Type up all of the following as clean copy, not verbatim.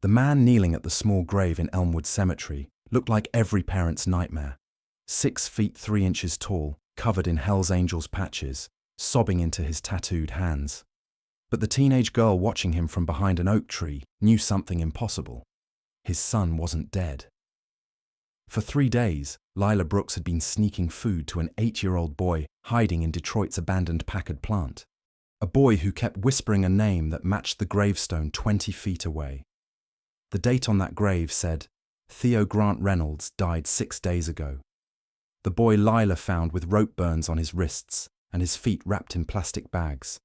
The man kneeling at the small grave in Elmwood Cemetery looked like every parent's nightmare. 6 feet 3 inches tall, covered in Hell's Angels patches, sobbing into his tattooed hands. But the teenage girl watching him from behind an oak tree knew something impossible. His son wasn't dead. For 3 days, Lila Brooks had been sneaking food to an 8-year-old boy hiding in Detroit's abandoned Packard plant. A boy who kept whispering a name that matched the gravestone 20 feet away. The date on that grave said, Theo Grant Reynolds died 6 days ago. The boy Lila found with rope burns on his wrists and his feet wrapped in plastic bags.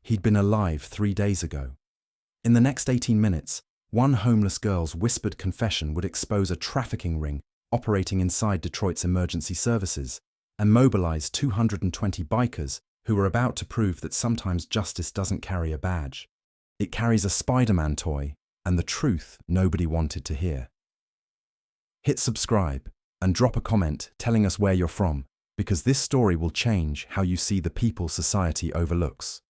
He'd been alive 3 days ago. In the next 18 minutes, one homeless girl's whispered confession would expose a trafficking ring operating inside Detroit's emergency services and mobilize 220 bikers who were about to prove that sometimes justice doesn't carry a badge. It carries a Spider-Man toy and the truth nobody wanted to hear. Hit subscribe and drop a comment telling us where you're from, because this story will change how you see the people society overlooks.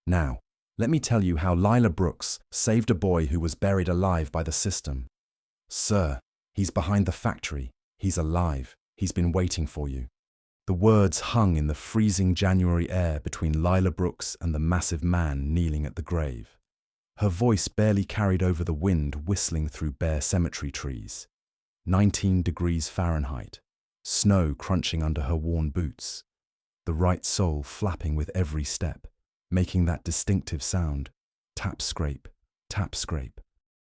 Now, let me tell you how Lila Brooks saved a boy who was buried alive by the system. Sir, he's behind the factory. He's alive. He's been waiting for you. The words hung in the freezing January air between Lila Brooks and the massive man kneeling at the grave. Her voice barely carried over the wind whistling through bare cemetery trees. 19 degrees Fahrenheit, snow crunching under her worn boots, the right sole flapping with every step, making that distinctive sound, tap scrape, tap scrape.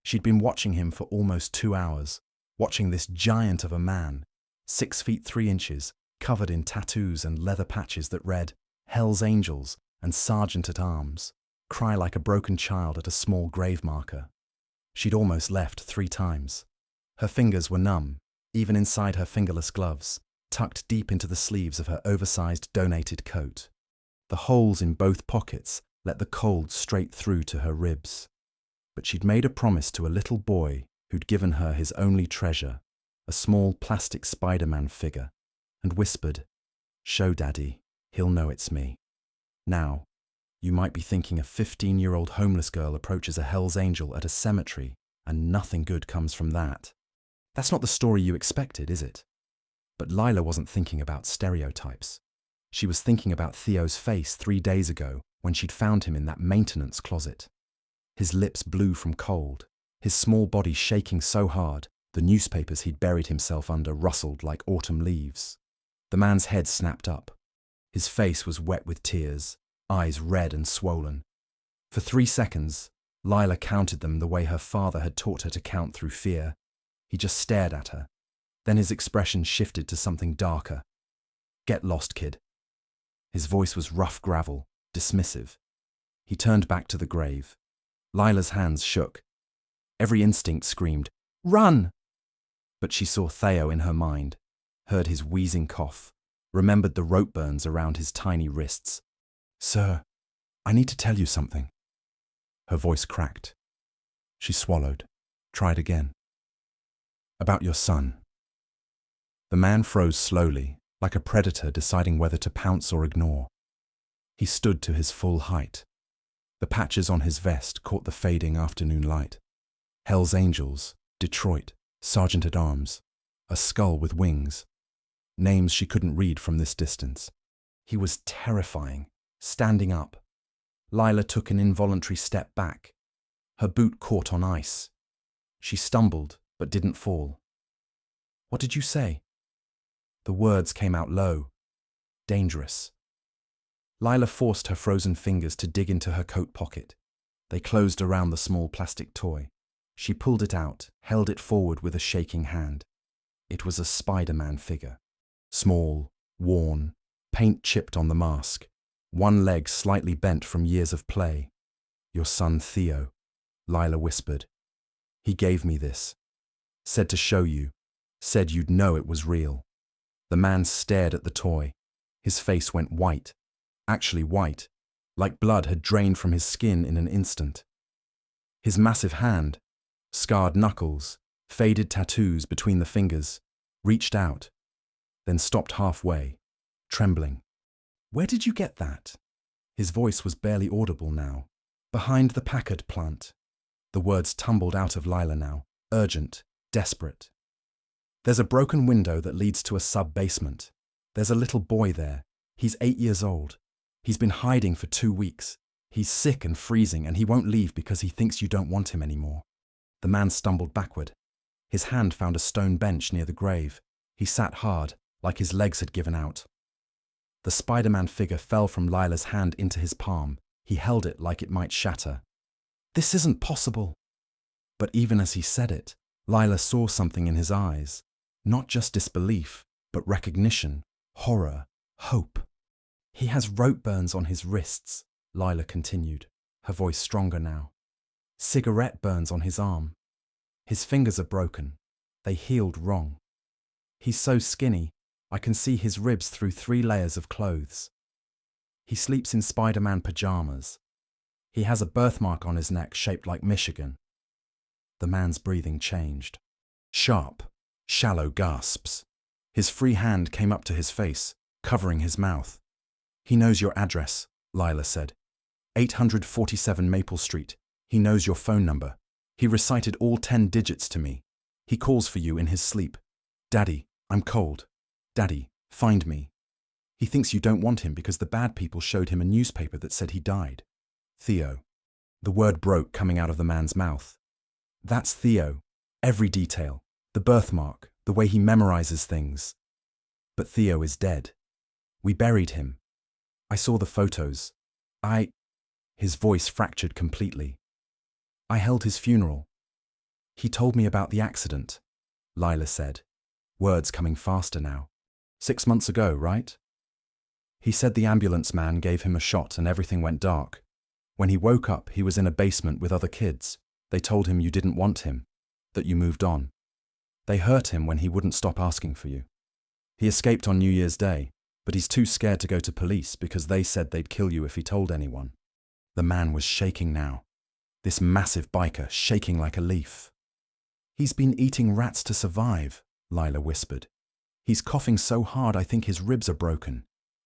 She'd been watching him for almost 2 hours, watching this giant of a man, 6 feet 3 inches, covered in tattoos and leather patches that read Hell's Angels and Sergeant at Arms, cry like a broken child at a small grave marker. She'd almost left 3 times. Her fingers were numb, even inside her fingerless gloves, tucked deep into the sleeves of her oversized donated coat. The holes in both pockets let the cold straight through to her ribs. But she'd made a promise to a little boy who'd given her his only treasure, a small plastic Spider-Man figure, and whispered, "Show Daddy, he'll know it's me." Now, you might be thinking a 15-year-old homeless girl approaches a Hell's Angel at a cemetery and nothing good comes from that. That's not the story you expected, is it? But Lila wasn't thinking about stereotypes. She was thinking about Theo's face 3 days ago when she'd found him in that maintenance closet. His lips blue from cold, his small body shaking so hard the newspapers he'd buried himself under rustled like autumn leaves. The man's head snapped up. His face was wet with tears, eyes red and swollen. For 3 seconds, Lila counted them the way her father had taught her to count through fear. He just stared at her. Then his expression shifted to something darker. "Get lost, kid." His voice was rough gravel, dismissive. He turned back to the grave. Lila's hands shook. Every instinct screamed, "Run!" But she saw Theo in her mind, heard his wheezing cough, remembered the rope burns around his tiny wrists. "Sir, I need to tell you something." Her voice cracked. She swallowed, tried again. "About your son." The man froze slowly, like a predator deciding whether to pounce or ignore. He stood to his full height. The patches on his vest caught the fading afternoon light. Hell's Angels, Detroit, Sergeant at Arms, a skull with wings. Names she couldn't read from this distance. He was terrifying, standing up. Lila took an involuntary step back. Her boot caught on ice. She stumbled, but didn't fall. "What did you say?" The words came out low. "Dangerous." Lila forced her frozen fingers to dig into her coat pocket. They closed around the small plastic toy. She pulled it out, held it forward with a shaking hand. It was a Spider-Man figure. Small, worn, paint chipped on the mask. One leg slightly bent from years of play. "Your son Theo," Lila whispered. "He gave me this. Said to show you. Said you'd know it was real." The man stared at the toy. His face went white. Actually white, like blood had drained from his skin in an instant. His massive hand, scarred knuckles, faded tattoos between the fingers, reached out, then stopped halfway, trembling. "Where did you get that?" His voice was barely audible now. "Behind the Packard plant." The words tumbled out of Lila now, urgent, desperate. There's a broken window that leads to a sub-basement. There's a little boy there. He's 8 years old. He's been hiding for 2 weeks. He's sick and freezing, and he won't leave because he thinks you don't want him anymore. The man stumbled backward. His hand found a stone bench near the grave. He sat hard, like his legs had given out. The Spider-Man figure fell from Lila's hand into his palm. He held it like it might shatter. "This isn't possible." But even as he said it, Lila saw something in his eyes. Not just disbelief, but recognition, horror, hope. "He has rope burns on his wrists," Lila continued, her voice stronger now. "Cigarette burns on his arm. His fingers are broken. They healed wrong. He's so skinny, I can see his ribs through 3 layers of clothes. He sleeps in Spider-Man pajamas. He has a birthmark on his neck shaped like Michigan." The man's breathing changed. Sharp, shallow gasps. His free hand came up to his face, covering his mouth. "He knows your address," Lila said. 847 Maple Street. He knows your phone number. He recited all 10 digits to me. He calls for you in his sleep. "Daddy, I'm cold. Daddy, find me." He thinks you don't want him because the bad people showed him a newspaper that said he died. Theo. The word broke coming out of the man's mouth. "That's Theo. Every detail. The birthmark, the way he memorizes things. But Theo is dead. We buried him. I saw the photos. His voice fractured completely. "I held his funeral. He told me about the accident," Lila said, words coming faster now. 6 months ago, right? "He said the ambulance man gave him a shot and everything went dark. When he woke up, he was in a basement with other kids. They told him you didn't want him, that you moved on. They hurt him when he wouldn't stop asking for you. He escaped on New Year's Day, but he's too scared to go to police because they said they'd kill you if he told anyone." The man was shaking now. This massive biker shaking like a leaf. "He's been eating rats to survive," Lila whispered. "He's coughing so hard I think his ribs are broken.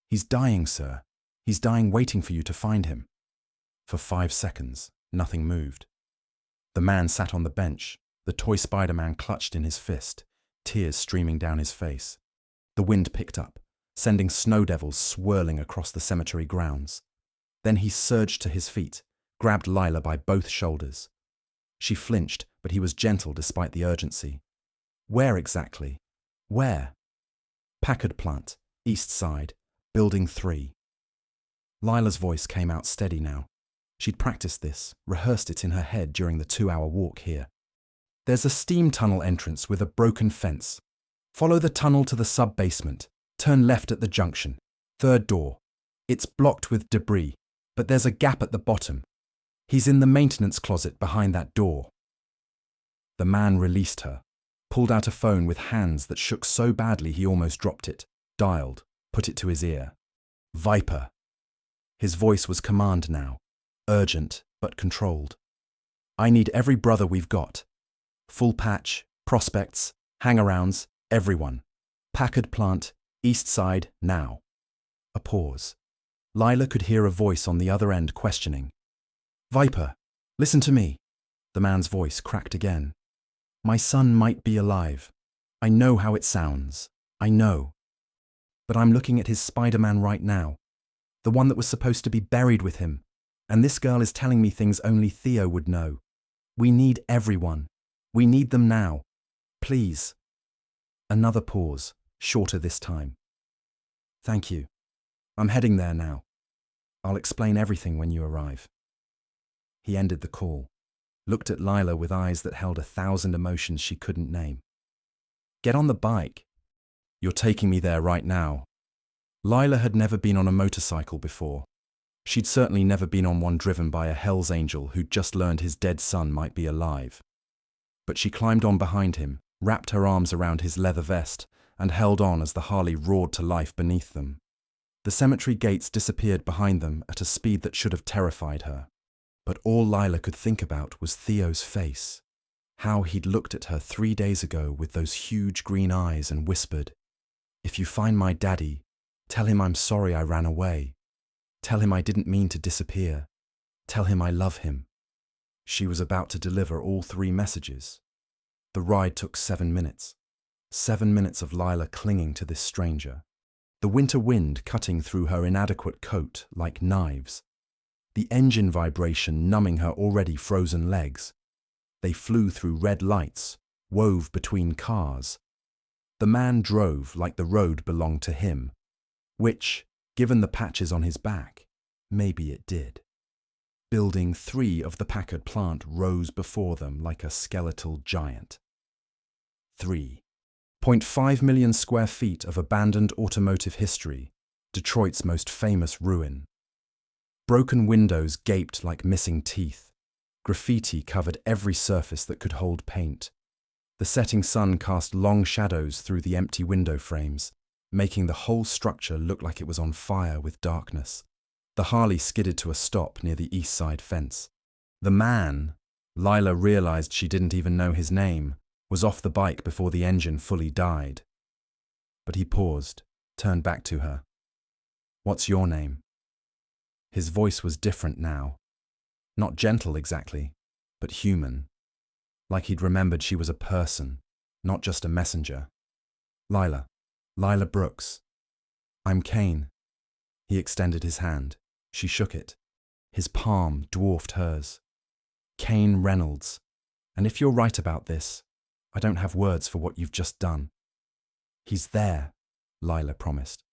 He's dying, sir. He's dying waiting for you to find him." For 5 seconds, nothing moved. The man sat on the bench, the toy Spider-Man clutched in his fist, tears streaming down his face. The wind picked up, sending snow devils swirling across the cemetery grounds. Then he surged to his feet, grabbed Lila by both shoulders. She flinched, but he was gentle despite the urgency. "Where exactly? Where?" "Packard Plant, East Side, Building 3. Lila's voice came out steady now. She'd practiced this, rehearsed it in her head during the 2-hour walk here. "There's a steam tunnel entrance with a broken fence. Follow the tunnel to the sub-basement. Turn left at the junction. 3rd door. It's blocked with debris, but there's a gap at the bottom. He's in the maintenance closet behind that door." The man released her, pulled out a phone with hands that shook so badly he almost dropped it, dialed, put it to his ear. "Viper." His voice was command now, urgent but controlled. "I need every brother we've got. Full patch, prospects, hangarounds, everyone. Packard Plant, East Side, now." A pause. Lila could hear a voice on the other end questioning. "Viper, listen to me." The man's voice cracked again. "My son might be alive. I know how it sounds. I know. But I'm looking at his Spider-Man right now. The one that was supposed to be buried with him. And this girl is telling me things only Theo would know. We need everyone. We need them now. Please." Another pause, shorter this time. "Thank you. I'm heading there now. I'll explain everything when you arrive." He ended the call, looked at Lila with eyes that held 1,000 emotions she couldn't name. "Get on the bike." "You're taking me there right now." Lila had never been on a motorcycle before. She'd certainly never been on one driven by a Hell's Angel who'd just learned his dead son might be alive. But she climbed on behind him, wrapped her arms around his leather vest, and held on as the Harley roared to life beneath them. The cemetery gates disappeared behind them at a speed that should have terrified her. But all Lila could think about was Theo's face. How he'd looked at her 3 days ago with those huge green eyes and whispered, "If you find my daddy, tell him I'm sorry I ran away. Tell him I didn't mean to disappear. Tell him I love him." She was about to deliver all 3 messages. The ride took 7 minutes. 7 minutes of Lila clinging to this stranger. The winter wind cutting through her inadequate coat like knives. The engine vibration numbing her already frozen legs. They flew through red lights, wove between cars. The man drove like the road belonged to him, which, given the patches on his back, maybe it did. Building 3 of the Packard plant rose before them like a skeletal giant. 3.5 million square feet of abandoned automotive history, Detroit's most famous ruin. Broken windows gaped like missing teeth. Graffiti covered every surface that could hold paint. The setting sun cast long shadows through the empty window frames, making the whole structure look like it was on fire with darkness. The Harley skidded to a stop near the east side fence. The man, Lila realized she didn't even know his name, was off the bike before the engine fully died. But he paused, turned back to her. "What's your name?" His voice was different now. Not gentle exactly, but human. Like he'd remembered she was a person, not just a messenger. Lila Brooks. "I'm Kane." He extended his hand. She shook it. His palm dwarfed hers. "Kane Reynolds. And if you're right about this, I don't have words for what you've just done." "He's there," Lila promised.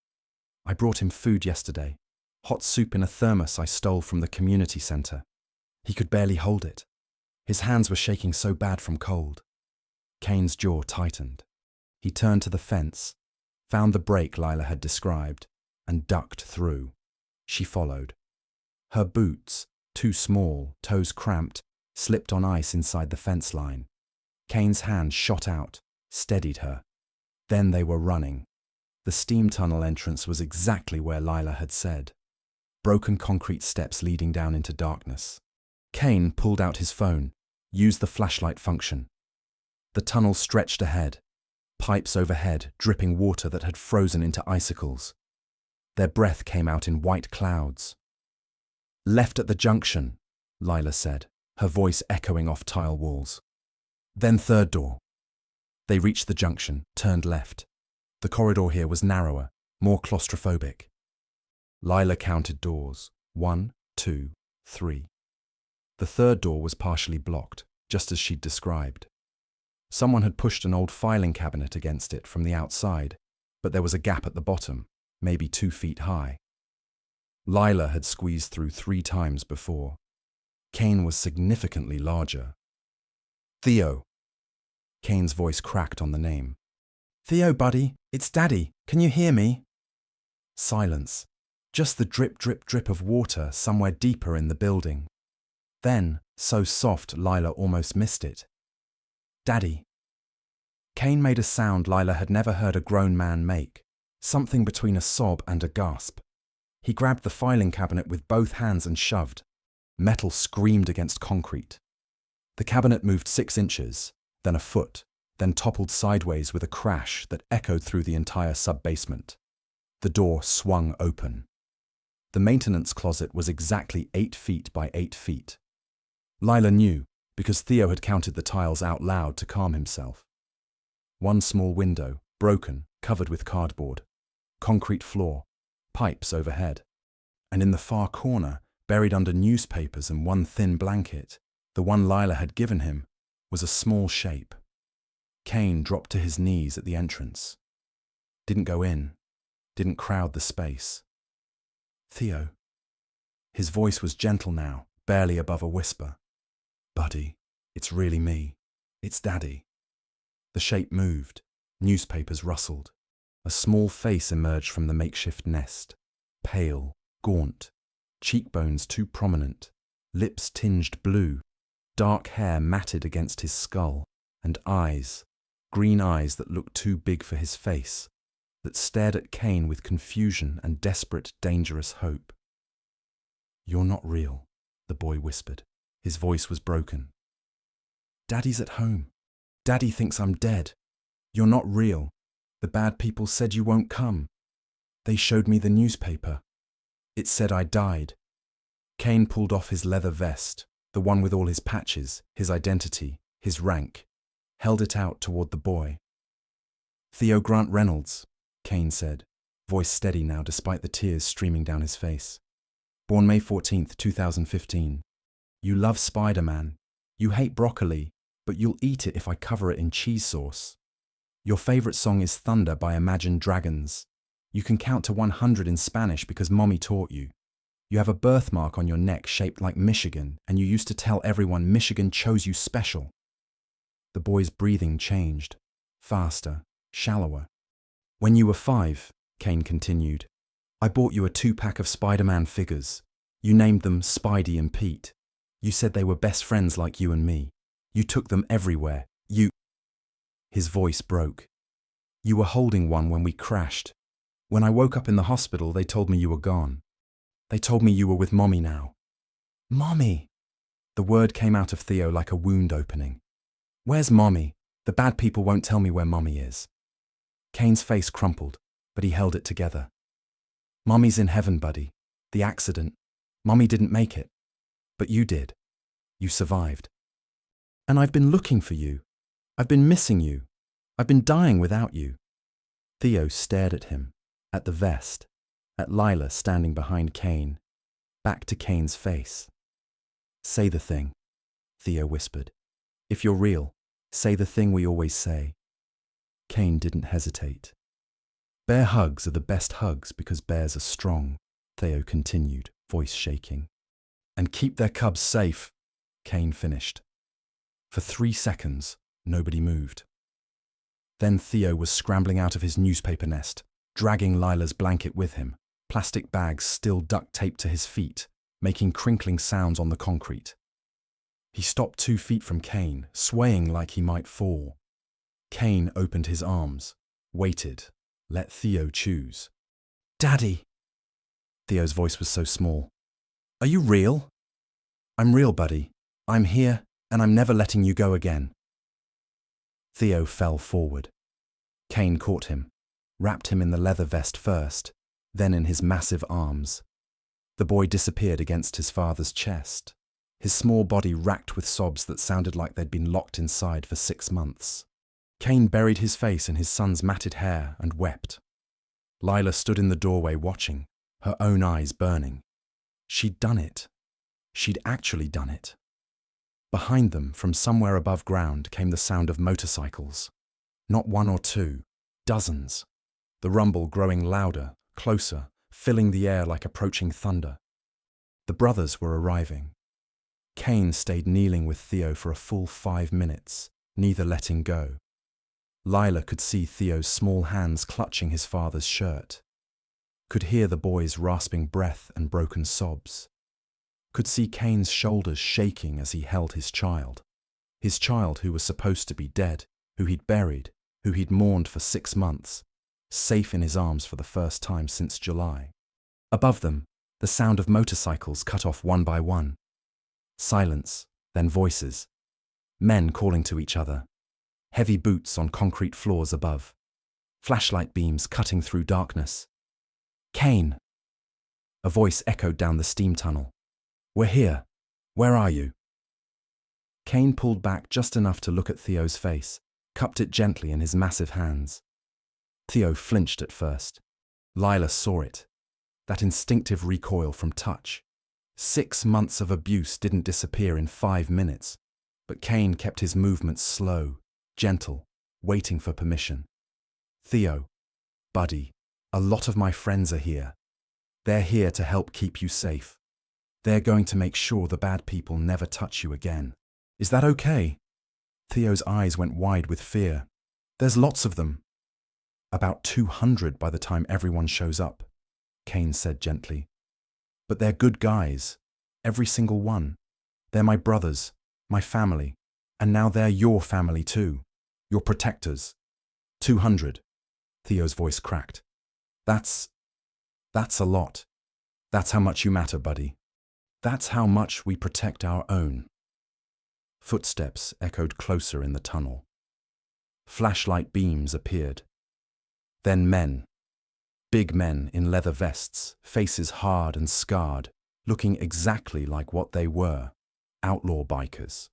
"I brought him food yesterday. Hot soup in a thermos I stole from the community center. He could barely hold it. His hands were shaking so bad from cold." Kane's jaw tightened. He turned to the fence, found the break Lila had described, and ducked through. She followed. Her boots, too small, toes cramped, slipped on ice inside the fence line. Kane's hand shot out, steadied her. Then they were running. The steam tunnel entrance was exactly where Lila had said. Broken concrete steps leading down into darkness. Kane pulled out his phone, used the flashlight function. The tunnel stretched ahead, pipes overhead dripping water that had frozen into icicles. Their breath came out in white clouds. "Left at the junction," Lila said, her voice echoing off tile walls. "Then third door." They reached the junction, turned left. The corridor here was narrower, more claustrophobic. Lila counted doors. 1, 2, 3. The third door was partially blocked, just as she'd described. Someone had pushed an old filing cabinet against it from the outside, but there was a gap at the bottom, maybe 2 feet high. Lila had squeezed through 3 times before. Kane was significantly larger. "Theo." Kane's voice cracked on the name. "Theo, buddy, it's Daddy. Can you hear me?" Silence. Just the drip, drip, drip of water somewhere deeper in the building. Then, so soft Lila almost missed it. "Daddy." Kane made a sound Lila had never heard a grown man make, something between a sob and a gasp. He grabbed the filing cabinet with both hands and shoved. Metal screamed against concrete. The cabinet moved 6 inches, then a foot, then toppled sideways with a crash that echoed through the entire sub-basement. The door swung open. The maintenance closet was exactly 8 feet by 8 feet. Lila knew, because Theo had counted the tiles out loud to calm himself. 1 small window, broken, covered with cardboard. Concrete floor, pipes overhead. And in the far corner, buried under newspapers and 1 thin blanket, the one Lila had given him, was a small shape. Kane dropped to his knees at the entrance. Didn't go in, didn't crowd the space. "Theo." His voice was gentle now, barely above a whisper. "Buddy, it's really me. It's Daddy." The shape moved. Newspapers rustled. A small face emerged from the makeshift nest. Pale, gaunt, cheekbones too prominent, lips tinged blue, dark hair matted against his skull, and eyes, green eyes that looked too big for his face, that stared at Kane with confusion and desperate, dangerous hope. "You're not real," the boy whispered. His voice was broken. "Daddy's at home. Daddy thinks I'm dead. You're not real. The bad people said you won't come. They showed me the newspaper. It said I died." Kane pulled off his leather vest, the one with all his patches, his identity, his rank, held it out toward the boy. "Theo Grant Reynolds," Kane said, voice steady now despite the tears streaming down his face. "Born May 14th, 2015. You love Spider-Man. You hate broccoli, but you'll eat it if I cover it in cheese sauce. Your favorite song is Thunder by Imagine Dragons. You can count to 100 in Spanish because Mommy taught you. You have a birthmark on your neck shaped like Michigan, and you used to tell everyone Michigan chose you special." The boy's breathing changed, faster, shallower. "When you were 5, Kane continued, I bought you a 2-pack of Spider-Man figures. You named them Spidey and Pete. You said they were best friends like you and me. You took them everywhere. His voice broke. "You were holding one when we crashed. When I woke up in the hospital, they told me you were gone. They told me you were with Mommy now." "Mommy!" The word came out of Theo like a wound opening. "Where's Mommy? The bad people won't tell me where Mommy is." Kane's face crumpled, but he held it together. "Mommy's in heaven, buddy. The accident. Mommy didn't make it. But you did. You survived. And I've been looking for you. I've been missing you. I've been dying without you." Theo stared at him, at the vest, at Lila standing behind Kane, back to Kane's face. "Say the thing," Theo whispered. "If you're real, say the thing we always say." Kane didn't hesitate. "Bear hugs are the best hugs because bears are strong," Theo continued, voice shaking. "And keep their cubs safe," Kane finished. For 3 seconds, nobody moved. Then Theo was scrambling out of his newspaper nest, dragging Lila's blanket with him, plastic bags still duct taped to his feet, making crinkling sounds on the concrete. He stopped 2 feet from Kane, swaying like he might fall. Kane opened his arms, waited, let Theo choose. "Daddy!" Theo's voice was so small. "Are you real?" "I'm real, buddy. I'm here, and I'm never letting you go again." Theo fell forward. Kane caught him, wrapped him in the leather vest first, then in his massive arms. The boy disappeared against his father's chest, his small body racked with sobs that sounded like they'd been locked inside for 6 months. Kane buried his face in his son's matted hair and wept. Lila stood in the doorway watching, her own eyes burning. She'd done it. She'd actually done it. Behind them, from somewhere above ground, came the sound of motorcycles. Not 1 or 2, dozens. The rumble growing louder, closer, filling the air like approaching thunder. The brothers were arriving. Kane stayed kneeling with Theo for a full 5 minutes, neither letting go. Lila could see Theo's small hands clutching his father's shirt. Could hear the boy's rasping breath and broken sobs. Could see Kane's shoulders shaking as he held his child who was supposed to be dead, who he'd buried, who he'd mourned for 6 months, safe in his arms for the first time since July. Above them, the sound of motorcycles cut off one by one. Silence, then voices. Men calling to each other. Heavy boots on concrete floors above. Flashlight beams cutting through darkness. "Kane!" A voice echoed down the steam tunnel. "We're here. Where are you?" Kane pulled back just enough to look at Theo's face, cupped it gently in his massive hands. Theo flinched at first. Lila saw it. That instinctive recoil from touch. 6 months of abuse didn't disappear in 5 minutes, but Kane kept his movements slow, gentle, waiting for permission. "Theo, buddy, a lot of my friends are here. They're here to help keep you safe. They're going to make sure the bad people never touch you again. Is that okay?" Theo's eyes went wide with fear. "There's lots of them." "About 200 by the time everyone shows up," Kane said gently. "But they're good guys, every single one. They're my brothers, my family, and now they're your family too, your protectors. 200. Theo's voice cracked. That's a lot. That's how much you matter, buddy. That's how much we protect our own." Footsteps echoed closer in the tunnel. Flashlight beams appeared. Then men. Big men in leather vests, faces hard and scarred, looking exactly like what they were. outlaw bikers.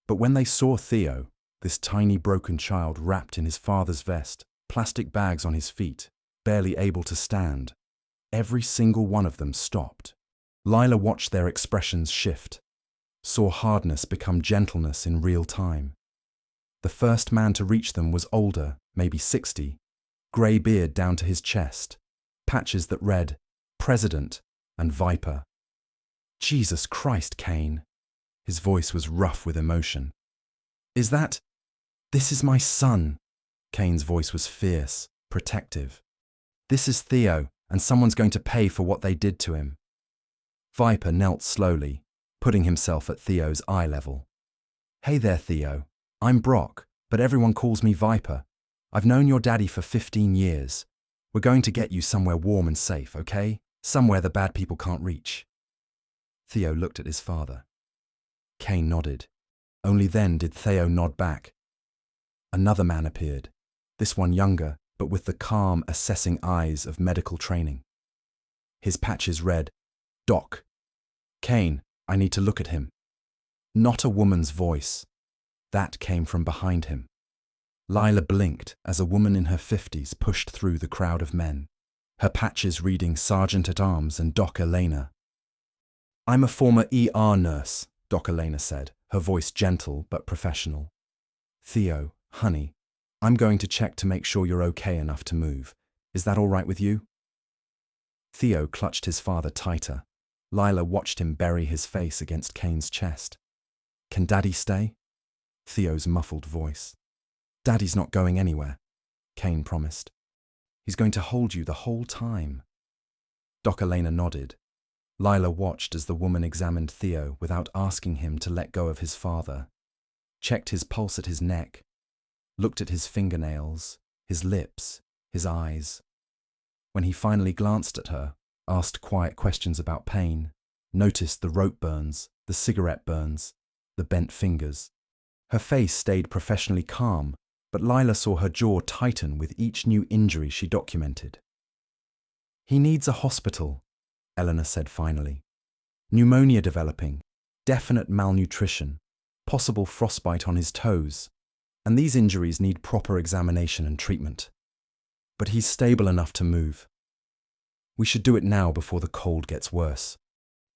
But when they saw Theo, this tiny broken child wrapped in his father's vest, plastic bags on his feet, barely able to stand, every single one of them stopped. Lila watched their expressions shift, saw hardness become gentleness in real time. The first man to reach them was older, maybe 60, grey beard down to his chest, patches that read, President and Viper. Jesus Christ, Kane. His voice was rough with emotion. This is my son. Kane's voice was fierce, protective. This is Theo, and someone's going to pay for what they did to him. Viper knelt slowly, putting himself at Theo's eye level. Hey there, Theo. I'm Brock, but everyone calls me Viper. I've known your daddy for 15 years. We're going to get you somewhere warm and safe, okay? Somewhere the bad people can't reach. Theo looked at his father. Kane nodded. Only then did Theo nod back. Another man appeared, this one younger, but with the calm, assessing eyes of medical training. His patches read, Doc. Kane, I need to look at him. Not a woman's voice. That came from behind him. Lila blinked as a woman in her 50s pushed through the crowd of men, her patches reading Sergeant-at-Arms and Doc Elena. I'm a former ER nurse, Doc Elena said, her voice gentle but professional. Theo, honey, I'm going to check to make sure you're okay enough to move. Is that all right with you? Theo clutched his father tighter. Lila watched him bury his face against Kane's chest. Can Daddy stay? Theo's muffled voice. Daddy's not going anywhere, Kane promised. He's going to hold you the whole time. Doc Elena nodded. Lila watched as the woman examined Theo without asking him to let go of his father, checked his pulse at his neck, looked at his fingernails, his lips, his eyes. When he finally glanced at her, asked quiet questions about pain, noticed the rope burns, the cigarette burns, the bent fingers. Her face stayed professionally calm, but Lila saw her jaw tighten with each new injury she documented. He needs a hospital, Eleanor said finally. Pneumonia developing, definite malnutrition, possible frostbite on his toes, and these injuries need proper examination and treatment. But he's stable enough to move. We should do it now before the cold gets worse.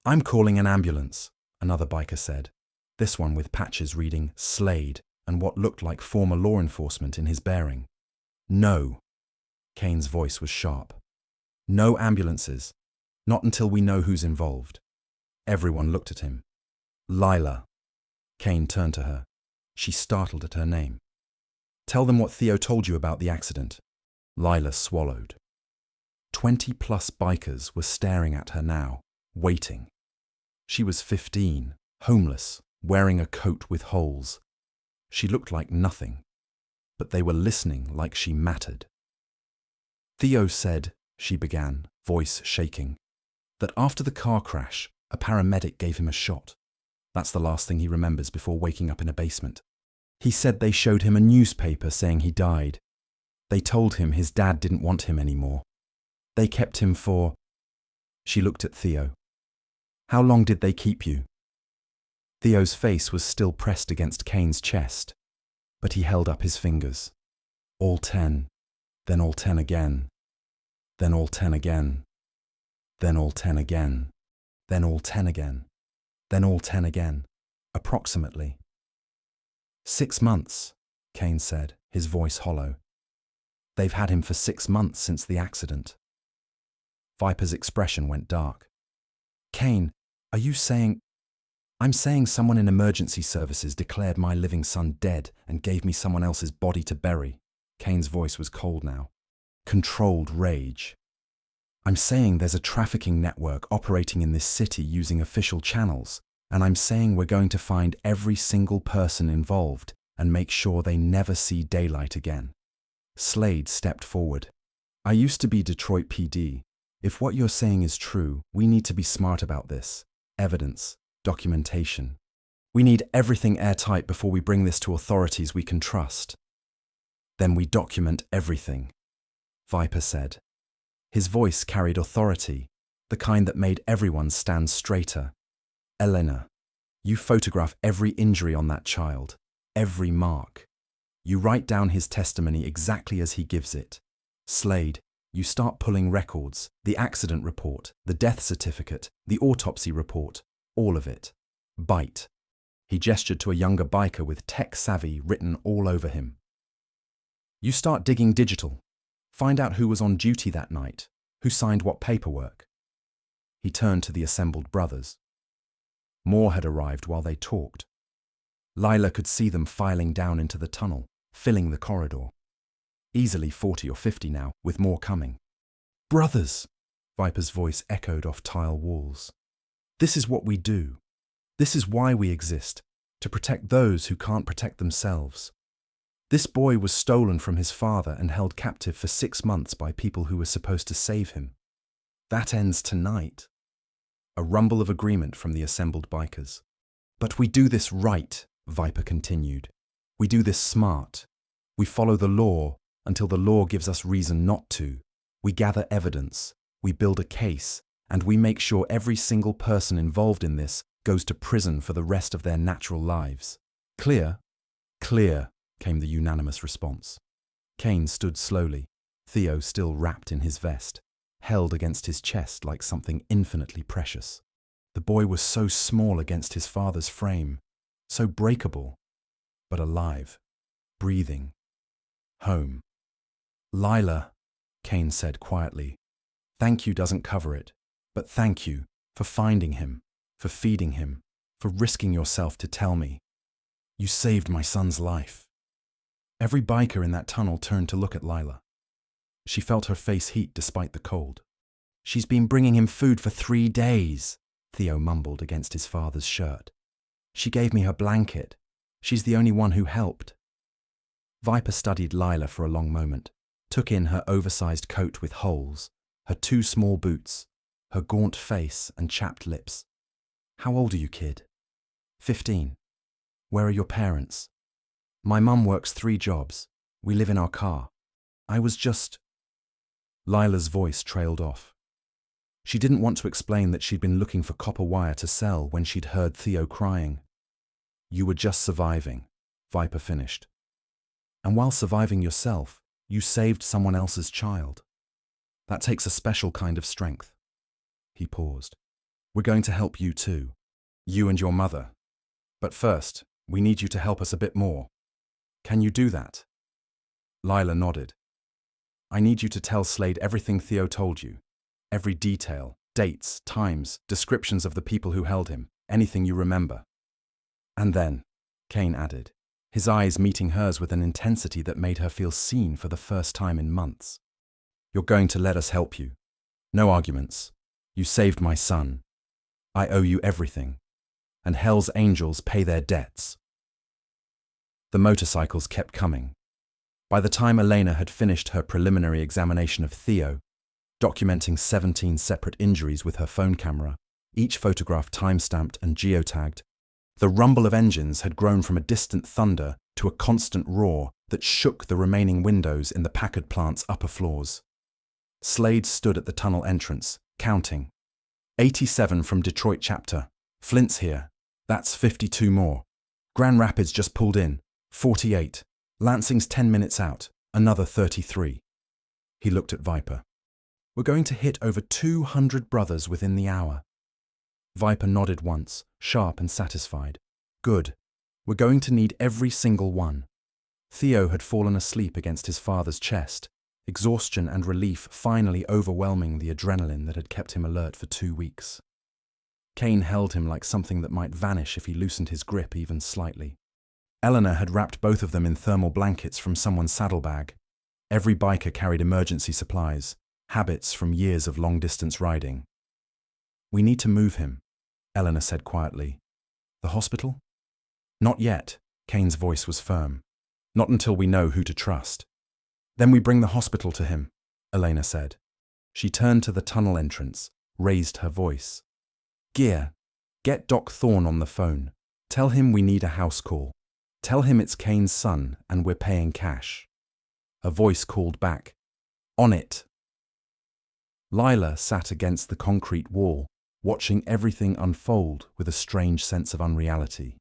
I'm calling an ambulance, another biker said, this one with patches reading Slade and what looked like former law enforcement in his bearing. No. Kane's voice was sharp. No ambulances. Not until we know who's involved. Everyone looked at him. Lila. Kane turned to her. She startled at her name. Tell them what Theo told you about the accident. Lila swallowed. 20+ bikers were staring at her now, waiting. She was 15, homeless, wearing a coat with holes. She looked like nothing, but they were listening like she mattered. Theo said, she began, voice shaking, that after the car crash, a paramedic gave him a shot. That's the last thing he remembers before waking up in a basement. He said they showed him a newspaper saying he died. They told him his dad didn't want him anymore. They kept him for... She looked at Theo. How long did they keep you? Theo's face was still pressed against Kane's chest, but he held up his fingers. All 10, then all 10 again, then all 10 again, then all 10 again, then all 10 again, then all 10 again, approximately. 6 months, Kane said, his voice hollow. They've had him for 6 months since the accident. Viper's expression went dark. Kane, are you saying... I'm saying someone in emergency services declared my living son dead and gave me someone else's body to bury. Kane's voice was cold now. Controlled rage. I'm saying there's a trafficking network operating in this city using official channels, and I'm saying we're going to find every single person involved and make sure they never see daylight again. Slade stepped forward. I used to be Detroit PD. If what you're saying is true, we need to be smart about this. Evidence, documentation. We need everything airtight before we bring this to authorities we can trust. Then we document everything, Viper said. His voice carried authority, the kind that made everyone stand straighter. Elena, You photograph every injury on that child, every mark. You write down his testimony exactly as he gives it. Slade, you start pulling records, the accident report, the death certificate, the autopsy report, all of it. Bite. He gestured to a younger biker with tech savvy written all over him. You start digging digital. Find out who was on duty that night, who signed what paperwork. He turned to the assembled brothers. More had arrived while they talked. Lila could see them filing down into the tunnel, filling the corridor. Easily 40 or 50 now, with more coming. Brothers! Viper's voice echoed off tile walls. This is what we do. This is why we exist, to protect those who can't protect themselves. This boy was stolen from his father and held captive for 6 months by people who were supposed to save him. That ends tonight. A rumble of agreement from the assembled bikers. But we do this right, Viper continued. We do this smart. We follow the law until the law gives us reason not to. We gather evidence, we build a case, and we make sure every single person involved in this goes to prison for the rest of their natural lives. Clear? Clear, came the unanimous response. Kane stood slowly, Theo still wrapped in his vest, held against his chest like something infinitely precious. The boy was so small against his father's frame, so breakable, but alive, breathing. Home. Lila, Kane said quietly, thank you doesn't cover it, but thank you for finding him, for feeding him, for risking yourself to tell me. You saved my son's life. Every biker in that tunnel turned to look at Lila. She felt her face heat despite the cold. She's been bringing him food for 3 days, Theo mumbled against his father's shirt. She gave me her blanket. She's the only one who helped. Viper studied Lila for a long moment, took in her oversized coat with holes, her 2 small boots, her gaunt face and chapped lips. How old are you, kid? 15. Where are your parents? My mum works 3 jobs. We live in our car. I was just... Lila's voice trailed off. She didn't want to explain that she'd been looking for copper wire to sell when she'd heard Theo crying. You were just surviving, Viper finished. And while surviving yourself, you saved someone else's child. That takes a special kind of strength. He paused. We're going to help you too. You and your mother. But first, we need you to help us a bit more. Can you do that? Lila nodded. I need you to tell Slade everything Theo told you. Every detail, dates, times, descriptions of the people who held him, anything you remember. And then, Kane added, his eyes meeting hers with an intensity that made her feel seen for the first time in months. You're going to let us help you. No arguments. You saved my son. I owe you everything. And Hell's Angels pay their debts. The motorcycles kept coming. By the time Elena had finished her preliminary examination of Theo, documenting 17 separate injuries with her phone camera, each photograph time-stamped and geotagged, the rumble of engines had grown from a distant thunder to a constant roar that shook the remaining windows in the Packard plant's upper floors. Slade stood at the tunnel entrance, counting. 87 from Detroit chapter. Flint's here. That's 52 more. Grand Rapids just pulled in. 48. Lansing's 10 minutes out. Another 33. He looked at Viper. We're going to hit over 200 brothers within the hour. Viper nodded once, sharp and satisfied. Good. We're going to need every single one. Theo had fallen asleep against his father's chest, exhaustion and relief finally overwhelming the adrenaline that had kept him alert for 2 weeks. Kane held him like something that might vanish if he loosened his grip even slightly. Eleanor had wrapped both of them in thermal blankets from someone's saddlebag. Every biker carried emergency supplies, habits from years of long-distance riding. We need to move him, Eleanor said quietly. The hospital? Not yet, Kane's voice was firm. Not until we know who to trust. Then we bring the hospital to him, Elena said. She turned to the tunnel entrance, raised her voice. Gear, get Doc Thorne on the phone. Tell him we need a house call. Tell him it's Kane's son and we're paying cash. A voice called back. On it. Lila sat against the concrete wall, watching everything unfold with a strange sense of unreality.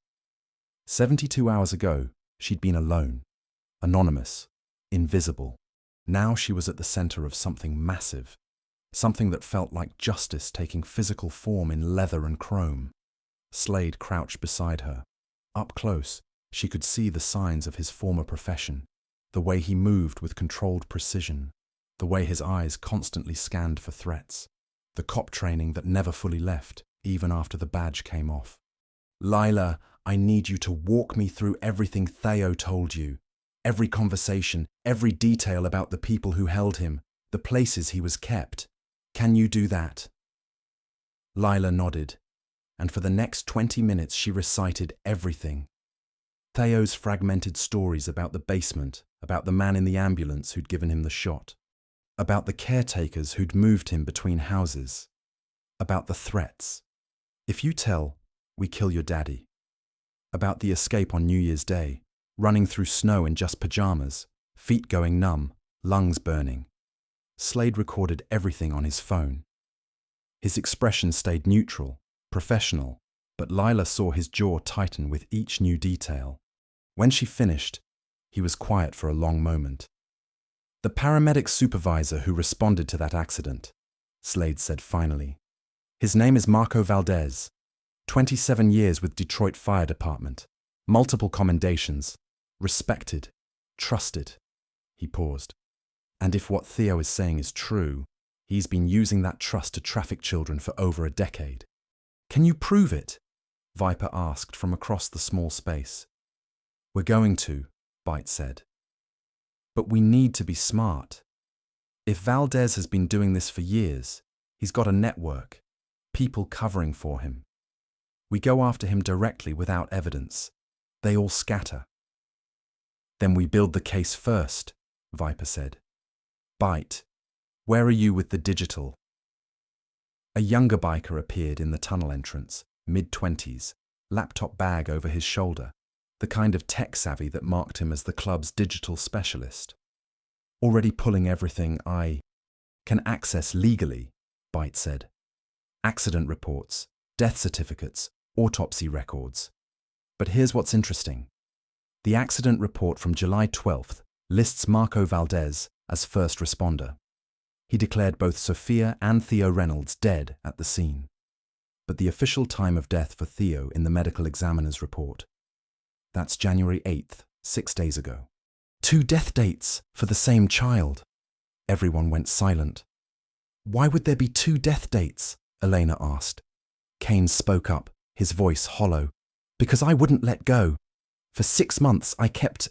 72 hours ago, she'd been alone, anonymous, invisible. Now she was at the center of something massive, something that felt like justice taking physical form in leather and chrome. Slade crouched beside her. Up close, she could see the signs of his former profession, the way he moved with controlled precision, the way his eyes constantly scanned for threats, the cop training that never fully left, even after the badge came off. "Lila, I need you to walk me through everything Theo told you. Every conversation, every detail about the people who held him, the places he was kept. Can you do that?" Lila nodded, and for the next 20 minutes she recited everything. Theo's fragmented stories about the basement, about the man in the ambulance who'd given him the shot, about the caretakers who'd moved him between houses, about the threats. "If you tell, we kill your daddy." About the escape on New Year's Day, running through snow in just pajamas, feet going numb, lungs burning. Slade recorded everything on his phone. His expression stayed neutral, professional, but Lila saw his jaw tighten with each new detail. When she finished, he was quiet for a long moment. "The paramedics supervisor who responded to that accident," Slade said finally. "His name is Marco Valdez. 27 years with Detroit Fire Department. Multiple commendations. Respected. Trusted." He paused. "And if what Theo is saying is true, he's been using that trust to traffic children for over a decade." "Can you prove it?" Viper asked from across the small space. "We're going to," Bite said. "But we need to be smart. If Valdez has been doing this for years, he's got a network, people covering for him. We go after him directly without evidence. They all scatter." "Then we build the case first," Viper said. "Bite, where are you with the digital?" A younger biker appeared in the tunnel entrance, mid-20s, laptop bag over his shoulder, the kind of tech savvy that marked him as the club's digital specialist. "Already pulling everything I can access legally," Bite said. "Accident reports, death certificates, autopsy records. But here's what's interesting. The accident report from July 12th lists Marco Valdez as first responder. He declared both Sophia and Theo Reynolds dead at the scene. But the official time of death for Theo in the medical examiner's report, that's January 8th, 6 days ago. 2 death dates for the same child." Everyone went silent. "Why would there be 2 death dates?" Elena asked. Kane spoke up, his voice hollow. "Because I wouldn't let go. For 6 months I kept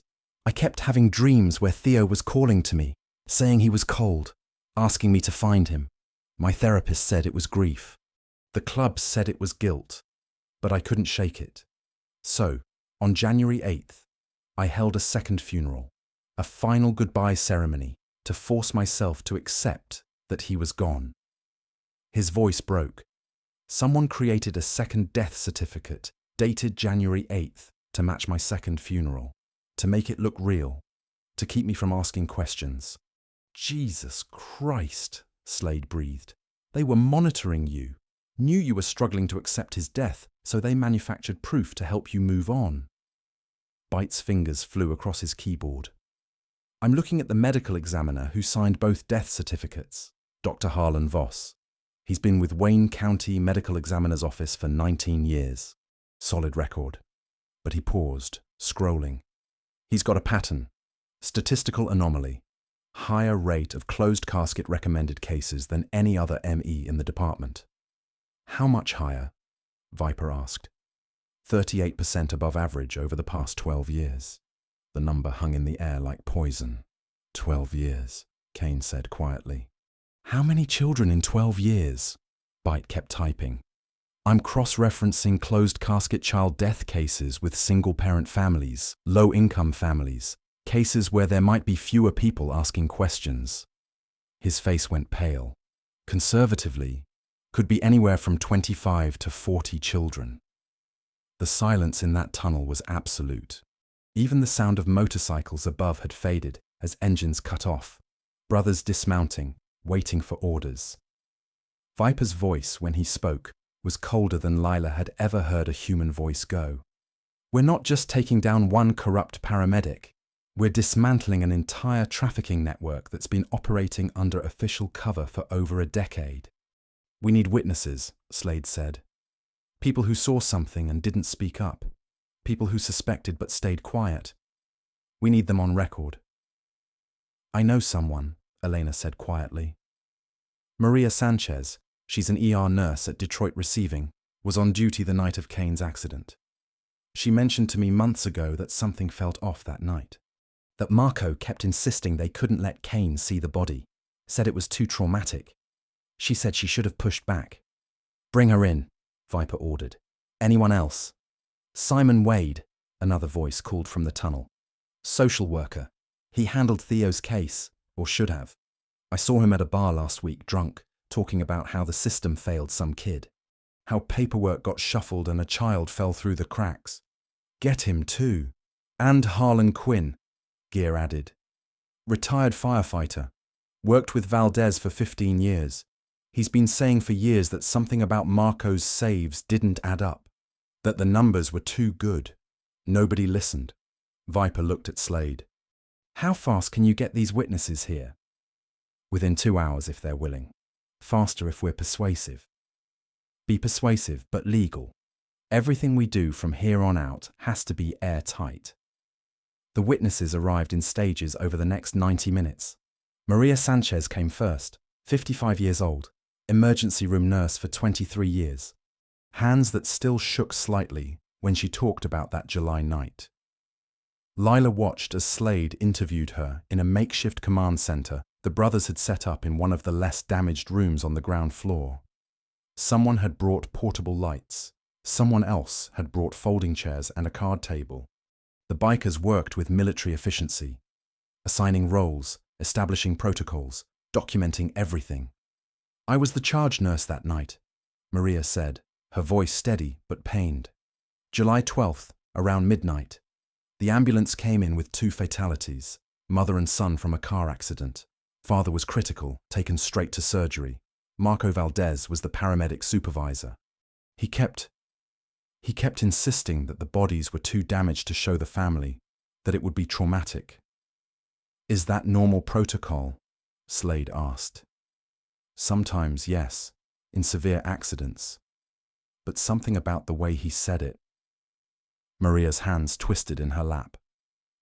having dreams where Theo was calling to me, saying he was cold, asking me to find him. My therapist said it was grief. The club said it was guilt, but I couldn't shake it. So, on January 8th, I held a second funeral, a final goodbye ceremony to force myself to accept that he was gone." His voice broke. "Someone created a second death certificate dated January 8th to match my second funeral, to make it look real, to keep me from asking questions." "Jesus Christ," Slade breathed. "They were monitoring you, knew you were struggling to accept his death, so they manufactured proof to help you move on." Bite's fingers flew across his keyboard. "I'm looking at the medical examiner who signed both death certificates, Dr. Harlan Voss. He's been with Wayne County Medical Examiner's Office for 19 years. Solid record." But he paused, scrolling. "He's got a pattern. Statistical anomaly. Higher rate of closed casket recommended cases than any other ME in the department." "How much higher?" Viper asked. 38% above average over the past 12 years. The number hung in the air like poison. 12 years, Kane said quietly. "How many children in 12 years?" Bite kept typing. "I'm cross-referencing closed casket child death cases with single-parent families, low-income families, cases where there might be fewer people asking questions." His face went pale. "Conservatively, could be anywhere from 25 to 40 children." The silence in that tunnel was absolute. Even the sound of motorcycles above had faded as engines cut off, brothers dismounting, waiting for orders. Viper's voice, when he spoke, was colder than Lila had ever heard a human voice go. We're not just taking down one corrupt paramedic. We're dismantling an entire trafficking network that's been operating under official cover for over a decade. We need witnesses, Slade said. People who saw something and didn't speak up. People who suspected but stayed quiet. We need them on record. I know someone, Elena said quietly. Maria Sanchez, she's an ER nurse at Detroit Receiving, was on duty the night of Kane's accident. She mentioned to me months ago that something felt off that night. That Marco kept insisting they couldn't let Kane see the body, said it was too traumatic. She said she should have pushed back. Bring her in, Viper ordered. Anyone else? Simon Wade, another voice called from the tunnel. Social worker. He handled Theo's case, or should have. I saw him at a bar last week, drunk, talking about how the system failed some kid. How paperwork got shuffled and a child fell through the cracks. Get him too. And Harlan Quinn, Gear added. Retired firefighter. Worked with Valdez for 15 years. He's been saying for years that something about Marco's saves didn't add up. That the numbers were too good. Nobody listened. Viper looked at Slade. How fast can you get these witnesses here? Within 2 hours if they're willing. Faster if we're persuasive. Be persuasive but legal. Everything we do from here on out has to be airtight. The witnesses arrived in stages over the next 90 minutes. Maria Sanchez came first, 55 years old, emergency room nurse for 23 years. Hands that still shook slightly when she talked about that July night. Lila watched as Slade interviewed her in a makeshift command center the brothers had set up in one of the less damaged rooms on the ground floor. Someone had brought portable lights. Someone else had brought folding chairs and a card table. The bikers worked with military efficiency, assigning roles, establishing protocols, documenting everything. I was the charge nurse that night, Maria said, her voice steady but pained. July 12th, around midnight. The ambulance came in with 2 fatalities, mother and son from a car accident. Father was critical, taken straight to surgery. Marco Valdez was the paramedic supervisor. He kept insisting that the bodies were too damaged to show the family, that it would be traumatic. Is that normal protocol? Slade asked. Sometimes, yes, in severe accidents. But something about the way he said it. Maria's hands twisted in her lap.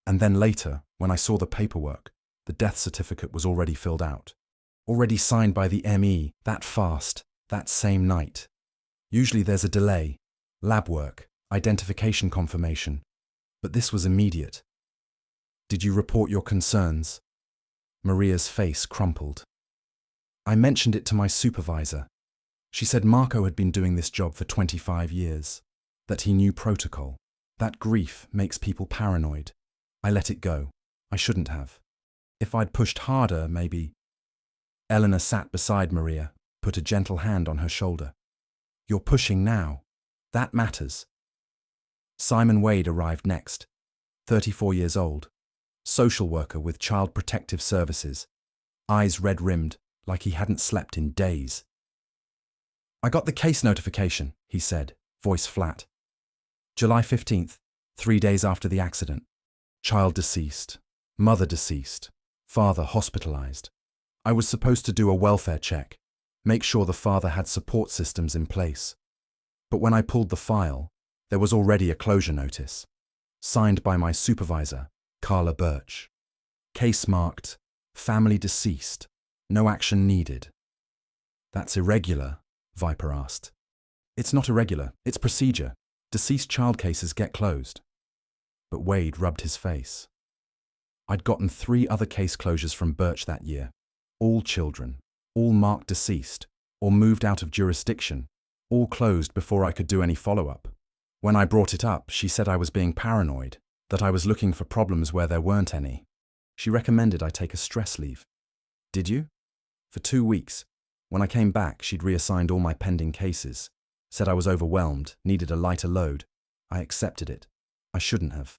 And then later, when I saw the paperwork, the death certificate was already filled out. Already signed by the ME, that fast, that same night. Usually there's a delay. Lab work, identification confirmation. But this was immediate. Did you report your concerns? Maria's face crumpled. I mentioned it to my supervisor. She said Marco had been doing this job for 25 years. That he knew protocol. That grief makes people paranoid. I let it go. I shouldn't have. If I'd pushed harder, maybe. Eleanor sat beside Maria, put a gentle hand on her shoulder. You're pushing now. That matters. Simon Wade arrived next, 34 years old, social worker with Child Protective Services, eyes red-rimmed like he hadn't slept in days. I got the case notification, he said, voice flat. July 15th, 3 days after the accident. Child deceased, mother deceased, father hospitalized. I was supposed to do a welfare check, make sure the father had support systems in place. But when I pulled the file, there was already a closure notice, signed by my supervisor, Carla Birch. Case marked, family deceased, no action needed. That's irregular, Viper asked. It's not irregular, it's procedure. Deceased child cases get closed. But Wade rubbed his face. I'd gotten 3 other case closures from Birch that year. All children, all marked deceased, or moved out of jurisdiction, all closed before I could do any follow-up. When I brought it up, she said I was being paranoid, that I was looking for problems where there weren't any. She recommended I take a stress leave. Did you? For 2 weeks. When I came back, she'd reassigned all my pending cases, said I was overwhelmed, needed a lighter load. I accepted it. I shouldn't have.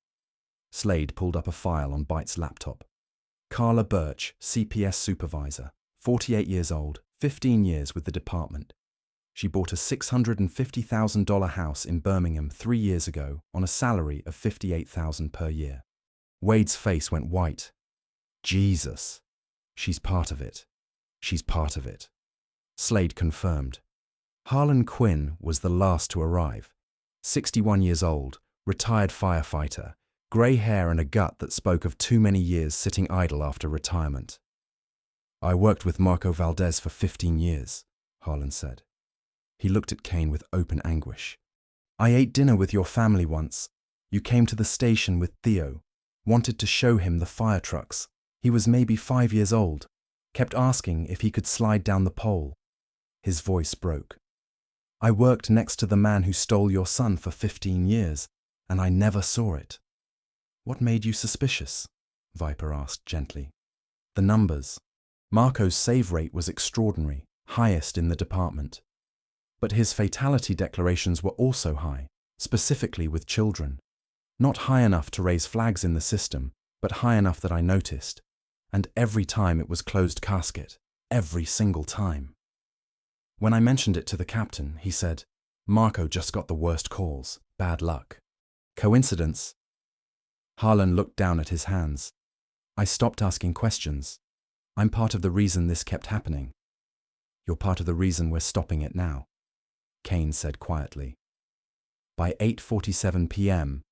Slade pulled up a file on Bite's laptop. Carla Birch, CPS supervisor, 48 years old, 15 years with the department. She bought a $650,000 house in Birmingham 3 years ago on a salary of $58,000 per year. Wade's face went white. Jesus. She's part of it. She's part of it. Slade confirmed. Harlan Quinn was the last to arrive. 61 years old, retired firefighter, grey hair and a gut that spoke of too many years sitting idle after retirement. I worked with Marco Valdez for 15 years, Harlan said. He looked at Kane with open anguish. I ate dinner with your family once. You came to the station with Theo, wanted to show him the fire trucks. He was maybe 5 years old, kept asking if he could slide down the pole. His voice broke. I worked next to the man who stole your son for 15 years, and I never saw it. What made you suspicious? Viper asked gently. The numbers. Marco's save rate was extraordinary, highest in the department. But his fatality declarations were also high, specifically with children. Not high enough to raise flags in the system, but high enough that I noticed. And every time it was closed casket. Every single time. When I mentioned it to the captain, he said, Marco just got the worst calls. Bad luck. Coincidence? Harlan looked down at his hands. I stopped asking questions. I'm part of the reason this kept happening. You're part of the reason we're stopping it now, Kane said quietly. By 8:47 p.m.,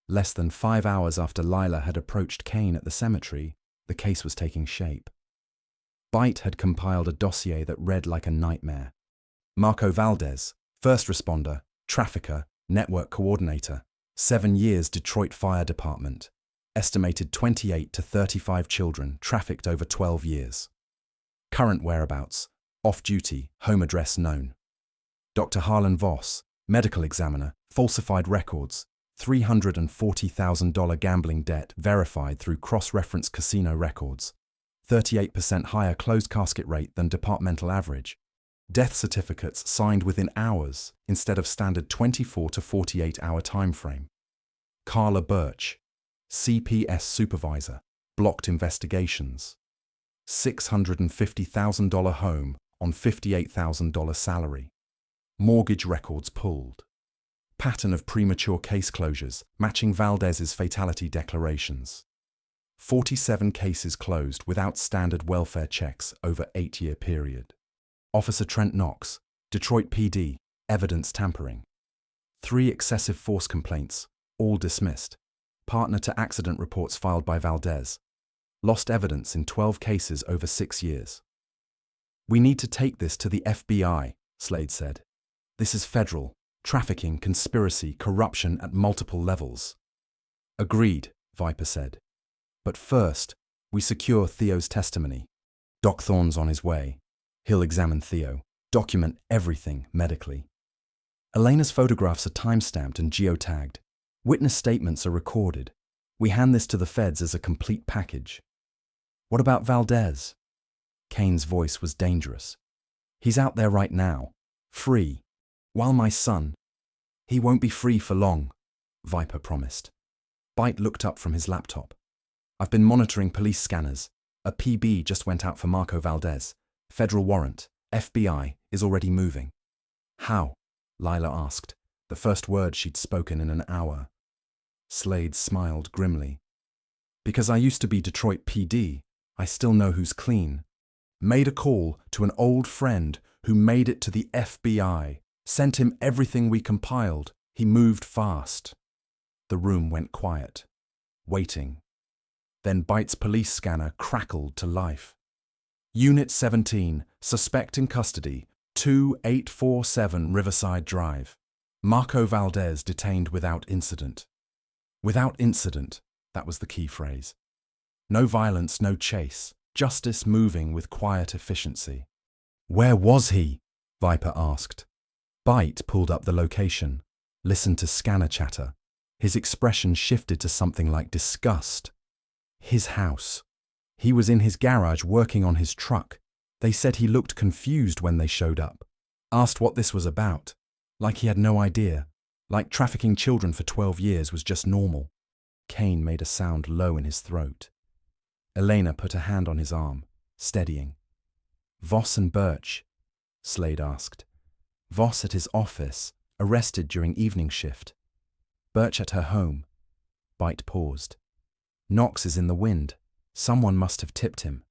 less than 5 hours after Lila had approached Kane at the cemetery, the case was taking shape. Bite had compiled a dossier that read like a nightmare. Marco Valdez, first responder, trafficker, network coordinator, 7 years Detroit Fire Department, estimated 28 to 35 children trafficked over 12 years. Current whereabouts, off-duty, home address known. Dr. Harlan Voss, medical examiner, falsified records, $340,000 gambling debt verified through cross-reference casino records, 38% higher closed casket rate than departmental average, death certificates signed within hours instead of standard 24 to 48 hour time frame. Carla Birch, CPS supervisor, blocked investigations. $650,000 home on $58,000 salary. Mortgage records pulled. Pattern of premature case closures matching Valdez's fatality declarations. 47 cases closed without standard welfare checks over 8-year period. Officer Trent Knox, Detroit PD, evidence tampering. 3 excessive force complaints, all dismissed. Partner to accident reports filed by Valdez. Lost evidence in 12 cases over 6 years. We need to take this to the FBI, Slade said. This is federal. Trafficking, conspiracy, corruption at multiple levels. Agreed, Viper said. But first, we secure Theo's testimony. Doc Thorne's on his way. He'll examine Theo, document everything medically. Elena's photographs are time-stamped and geotagged. Witness statements are recorded. We hand this to the feds as a complete package. What about Valdez? Kane's voice was dangerous. He's out there right now, free. While my son, he won't be free for long, Viper promised. Bite looked up from his laptop. I've been monitoring police scanners. A PB just went out for Marco Valdez. Federal warrant. FBI is already moving. How? Lila asked, the first word she'd spoken in an hour. Slade smiled grimly. Because I used to be Detroit PD, I still know who's clean. Made a call to an old friend who made it to the FBI. Sent him everything we compiled. He moved fast. The room went quiet, waiting. Then Bite's police scanner crackled to life. Unit 17, suspect in custody, 2847 Riverside Drive. Marco Valdez detained without incident. Without incident, that was the key phrase. No violence, no chase. Justice moving with quiet efficiency. Where was he? Viper asked. Bite pulled up the location, listened to scanner chatter. His expression shifted to something like disgust. His house. He was in his garage working on his truck. They said he looked confused when they showed up. Asked what this was about. Like he had no idea. Like trafficking children for 12 years was just normal. Kane made a sound low in his throat. Elena put a hand on his arm, steadying. Voss and Birch? Slade asked. Voss at his office, arrested during evening shift. Birch at her home. Bite paused. Knox is in the wind. Someone must have tipped him.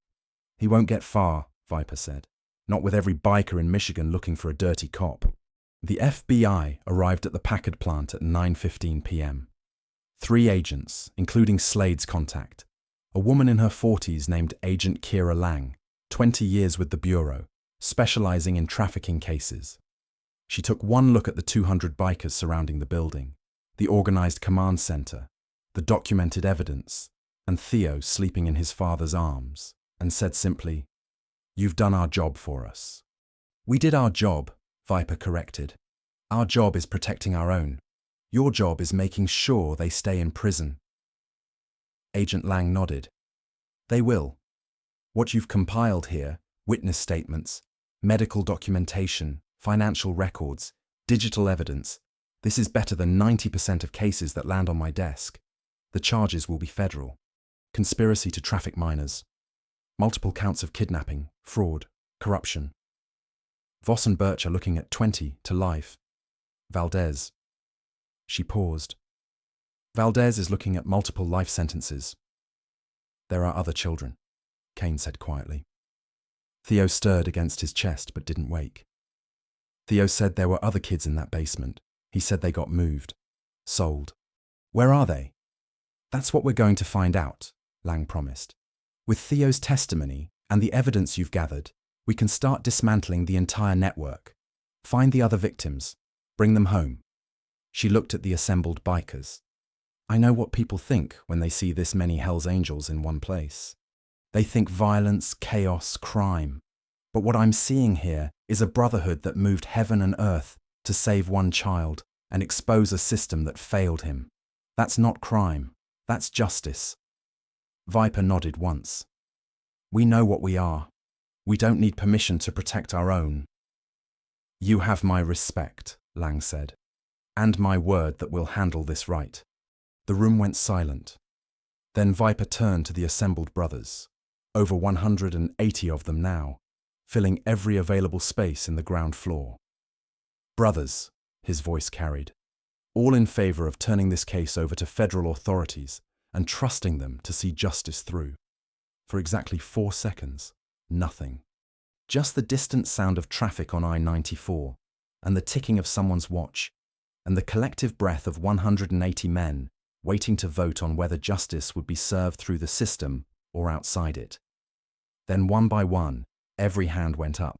He won't get far, Viper said. Not with every biker in Michigan looking for a dirty cop. The FBI arrived at the Packard plant at 9:15 p.m. 3 agents, including Slade's contact. A woman in her 40s named Agent Kira Lang, 20 years with the Bureau, specializing in trafficking cases. She took one look at the 200 bikers surrounding the building, the organized command center, the documented evidence, and Theo sleeping in his father's arms, and said simply, "You've done our job for us." "We did our job," Viper corrected. "Our job is protecting our own. Your job is making sure they stay in prison." Agent Lang nodded. "They will. What you've compiled here, witness statements, medical documentation, financial records, digital evidence, this is better than 90% of cases that land on my desk. The charges will be federal. Conspiracy to traffic minors. Multiple counts of kidnapping, fraud, corruption. Voss and Birch are looking at 20 to life. Valdez." She paused. "Valdez is looking at multiple life sentences." "There are other children," Kane said quietly. Theo stirred against his chest but didn't wake. Theo said there were other kids in that basement. He said they got moved. Sold. "Where are they?" "That's what we're going to find out," Lang promised. "With Theo's testimony and the evidence you've gathered, we can start dismantling the entire network. Find the other victims. Bring them home." She looked at the assembled bikers. "I know what people think when they see this many Hells Angels in one place. They think violence, chaos, crime. But what I'm seeing here is a brotherhood that moved heaven and earth to save one child and expose a system that failed him. That's not crime. That's justice." Viper nodded once. "We know what we are. We don't need permission to protect our own." "You have my respect," Lang said, "and my word that we'll handle this right." The room went silent. Then Viper turned to the assembled brothers, over 180 of them now, filling every available space in the ground floor. "Brothers," his voice carried, "all in favor of turning this case over to federal authorities and trusting them to see justice through." For exactly 4 seconds, nothing. Just the distant sound of traffic on I-94, and the ticking of someone's watch, and the collective breath of 180 men waiting to vote on whether justice would be served through the system or outside it. Then one by one, every hand went up.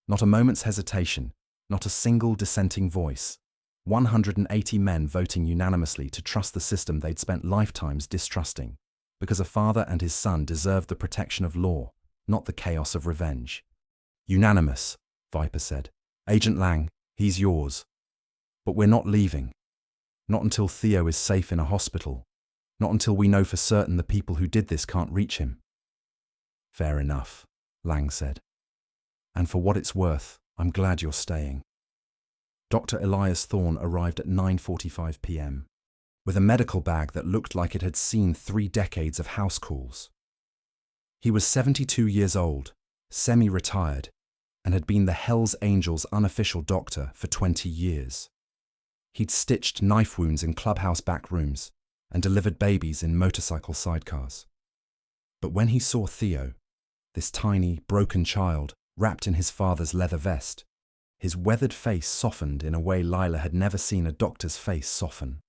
Not a moment's hesitation, not a single dissenting voice. 180 men voting unanimously to trust the system they'd spent lifetimes distrusting, because a father and his son deserved the protection of law, not the chaos of revenge. "Unanimous," Viper said. "Agent Lang, he's yours. But we're not leaving. Not until Theo is safe in a hospital. Not until we know for certain the people who did this can't reach him." "Fair enough," Lang said. "And for what it's worth, I'm glad you're staying." Dr. Elias Thorne arrived at 9:45 p.m. with a medical bag that looked like it had seen 3 decades of house calls. He was 72 years old, semi-retired, and had been the Hells Angels' unofficial doctor for 20 years. He'd stitched knife wounds in clubhouse back rooms and delivered babies in motorcycle sidecars. But when he saw Theo, this tiny, broken child wrapped in his father's leather vest, his weathered face softened in a way Lila had never seen a doctor's face soften.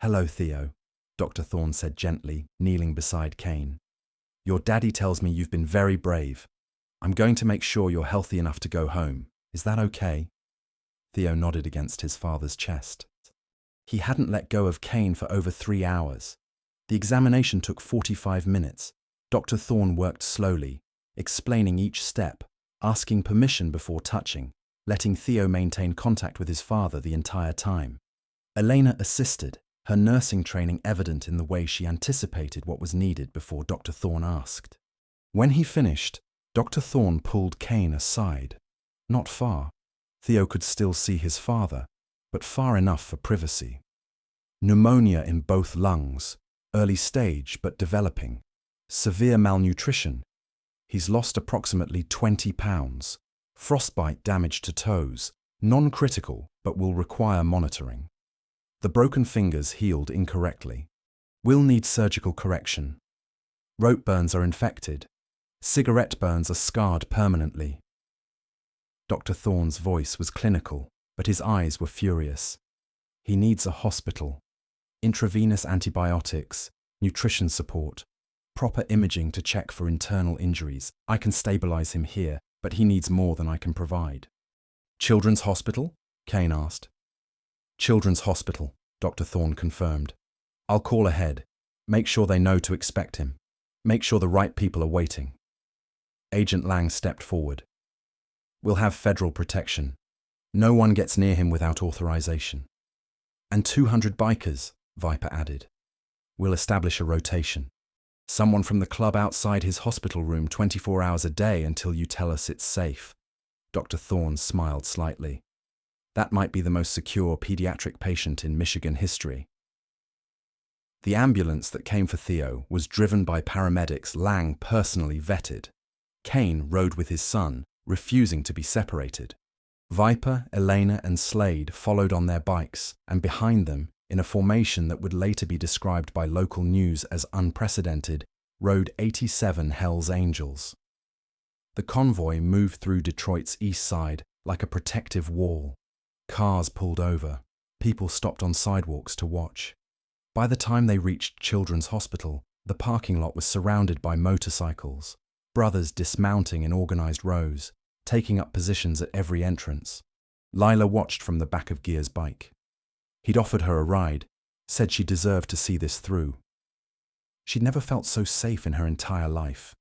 "Hello, Theo," Dr. Thorne said gently, kneeling beside Kane. "Your daddy tells me you've been very brave. I'm going to make sure you're healthy enough to go home. Is that okay?" Theo nodded against his father's chest. He hadn't let go of Kane for over 3 hours. The examination took 45 minutes. Dr. Thorne worked slowly, explaining each step, asking permission before touching, letting Theo maintain contact with his father the entire time. Elena assisted, her nursing training evident in the way she anticipated what was needed before Dr. Thorne asked. When he finished, Dr. Thorne pulled Kane aside. Not far. Theo could still see his father, but far enough for privacy. Pneumonia in both lungs, early stage but developing. Severe malnutrition. He's lost approximately 20 pounds. Frostbite damage to toes, non-critical but will require monitoring. The broken fingers healed incorrectly. Will need surgical correction. Rope burns are infected. Cigarette burns are scarred permanently. Dr. Thorne's voice was clinical, but his eyes were furious. He needs a hospital. Intravenous antibiotics, nutrition support, proper imaging to check for internal injuries. I can stabilize him here, but he needs more than I can provide. Children's hospital? Kane asked. Children's hospital, Dr. Thorne confirmed. I'll call ahead. Make sure they know to expect him. Make sure the right people are waiting. Agent Lang stepped forward. We'll have federal protection. No one gets near him without authorization. And 200 bikers, Viper added. We'll establish a rotation. Someone from the club outside his hospital room 24 hours a day until you tell us it's safe. Dr. Thorne smiled slightly. That might be the most secure pediatric patient in Michigan history. The ambulance that came for Theo was driven by paramedics Lang personally vetted. Kane rode with his son, refusing to be separated. Viper, Elena, and Slade followed on their bikes, and behind them, in a formation that would later be described by local news as unprecedented, rode 87 Hells Angels. The convoy moved through Detroit's east side like a protective wall. Cars pulled over. People stopped on sidewalks to watch. By the time they reached Children's Hospital, the parking lot was surrounded by motorcycles, brothers dismounting in organized rows, taking up positions at every entrance. Lila watched from the back of Gear's bike. He'd offered her a ride, said she deserved to see this through. She'd never felt so safe in her entire life.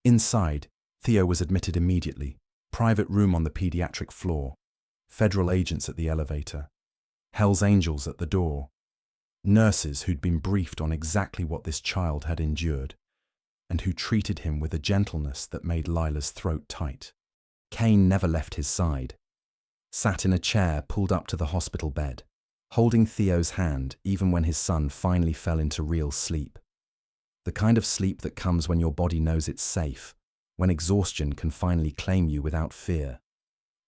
Inside, Theo was admitted immediately, private room on the pediatric floor, federal agents at the elevator, Hell's Angels at the door, nurses who'd been briefed on exactly what this child had endured, and who treated him with a gentleness that made Lila's throat tight. Kane never left his side. Sat in a chair pulled up to the hospital bed, holding Theo's hand even when his son finally fell into real sleep. The kind of sleep that comes when your body knows it's safe, when exhaustion can finally claim you without fear.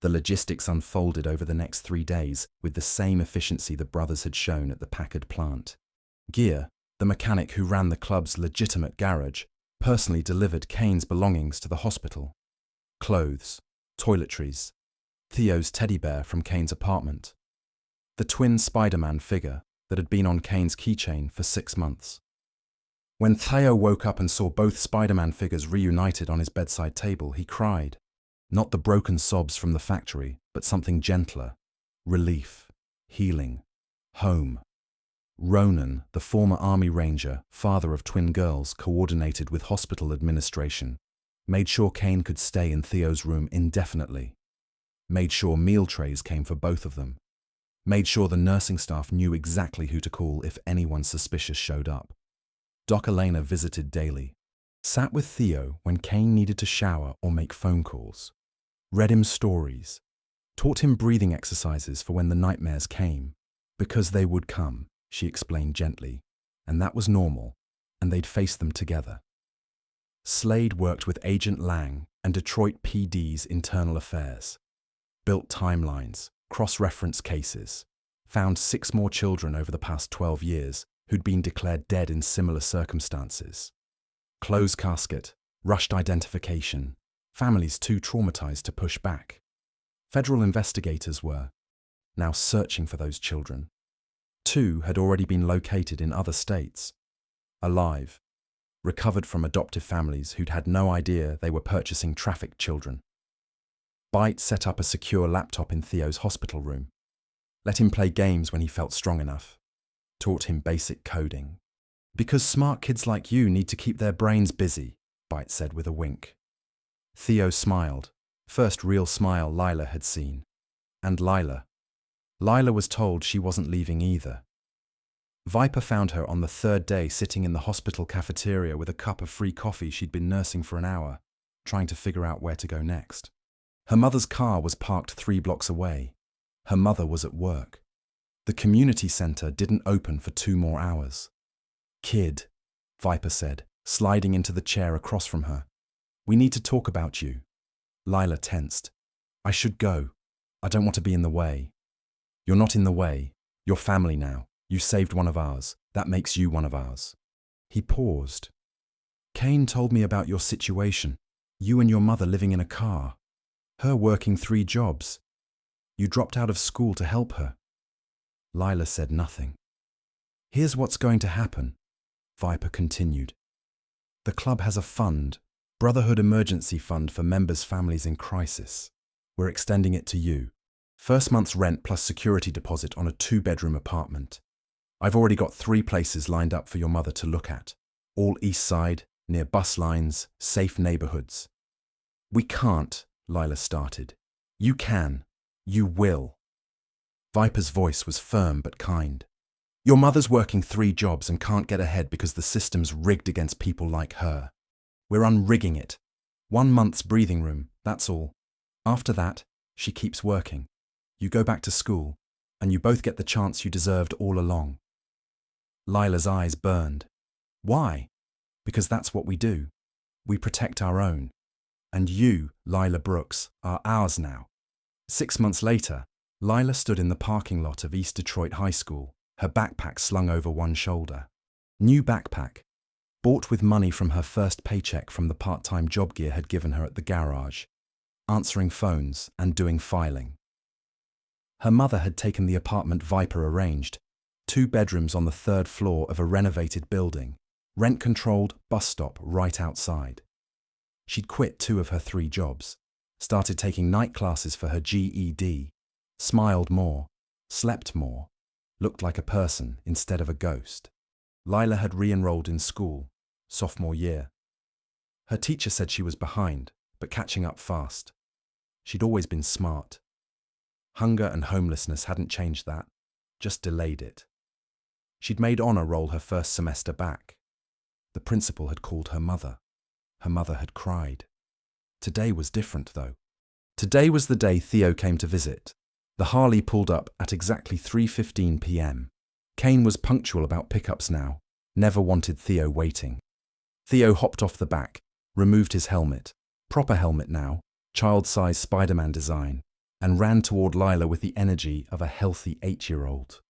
The logistics unfolded over the next 3 days with the same efficiency the brothers had shown at the Packard plant. Gear, the mechanic who ran the club's legitimate garage, personally delivered Kane's belongings to the hospital. Clothes, toiletries, Theo's teddy bear from Kane's apartment, the twin Spider-Man figure that had been on Kane's keychain for 6 months. When Theo woke up and saw both Spider-Man figures reunited on his bedside table, he cried. Not the broken sobs from the factory, but something gentler. Relief, healing, home. Ronan, the former Army Ranger, father of twin girls, coordinated with hospital administration, made sure Kane could stay in Theo's room indefinitely. Made sure meal trays came for both of them. Made sure the nursing staff knew exactly who to call if anyone suspicious showed up. Doc Elena visited daily. Sat with Theo when Kane needed to shower or make phone calls. Read him stories. Taught him breathing exercises for when the nightmares came. Because they would come, she explained gently, and that was normal, and they'd face them together. Slade worked with Agent Lang and Detroit PD's internal affairs. Built timelines, cross-referenced cases, found 6 more children over the past 12 years who'd been declared dead in similar circumstances. Closed casket, rushed identification, families too traumatized to push back. Federal investigators were now searching for those children. 2 had already been located in other states, alive, recovered from adoptive families who'd had no idea they were purchasing trafficked children. Byte set up a secure laptop in Theo's hospital room. Let him play games when he felt strong enough. Taught him basic coding. Because smart kids like you need to keep their brains busy, Byte said with a wink. Theo smiled, first real smile Lila had seen. And Lila. Lila was told she wasn't leaving either. Viper found her on the 3rd day sitting in the hospital cafeteria with a cup of free coffee she'd been nursing for an hour, trying to figure out where to go next. Her mother's car was parked 3 blocks away. Her mother was at work. The community center didn't open for 2 more hours. Kid, Viper said, sliding into the chair across from her. We need to talk about you. Lila tensed. I should go. I don't want to be in the way. You're not in the way. You're family now. You saved one of ours. That makes you one of ours. He paused. Kane told me about your situation. You and your mother living in a car. Her working 3 jobs. You dropped out of school to help her. Lila said nothing. Here's what's going to happen, Viper continued. The club has a fund, Brotherhood Emergency Fund for members' families in crisis. We're extending it to you. First month's rent plus security deposit on a 2-bedroom apartment. I've already got 3 places lined up for your mother to look at. All east side, near bus lines, safe neighborhoods. We can't, Lila started. You can. You will. Viper's voice was firm but kind. Your mother's working 3 jobs and can't get ahead because the system's rigged against people like her. We're unrigging it. 1 month's breathing room, that's all. After that, she keeps working. You go back to school, and you both get the chance you deserved all along. Lila's eyes burned. Why? Because that's what we do. We protect our own. And you, Lila Brooks, are ours now. 6 months later, Lila stood in the parking lot of East Detroit High School, her backpack slung over one shoulder. New backpack, bought with money from her first paycheck from the part-time job Gear had given her at the garage, answering phones and doing filing. Her mother had taken the apartment Viper arranged, 2 bedrooms on the 3rd floor of a renovated building, rent-controlled bus stop right outside. She'd quit 2 of her 3 jobs, started taking night classes for her GED, smiled more, slept more, looked like a person instead of a ghost. Lila had re-enrolled in school, sophomore year. Her teacher said she was behind, but catching up fast. She'd always been smart. Hunger and homelessness hadn't changed that, just delayed it. She'd made honor roll her first semester back. The principal had called her mother. Her mother had cried. Today was different, though. Today was the day Theo came to visit. The Harley pulled up at exactly 3:15 p.m. Kane was punctual about pickups now, never wanted Theo waiting. Theo hopped off the back, removed his helmet, proper helmet now, child-size Spider-Man design, and ran toward Lila with the energy of a healthy 8-year-old.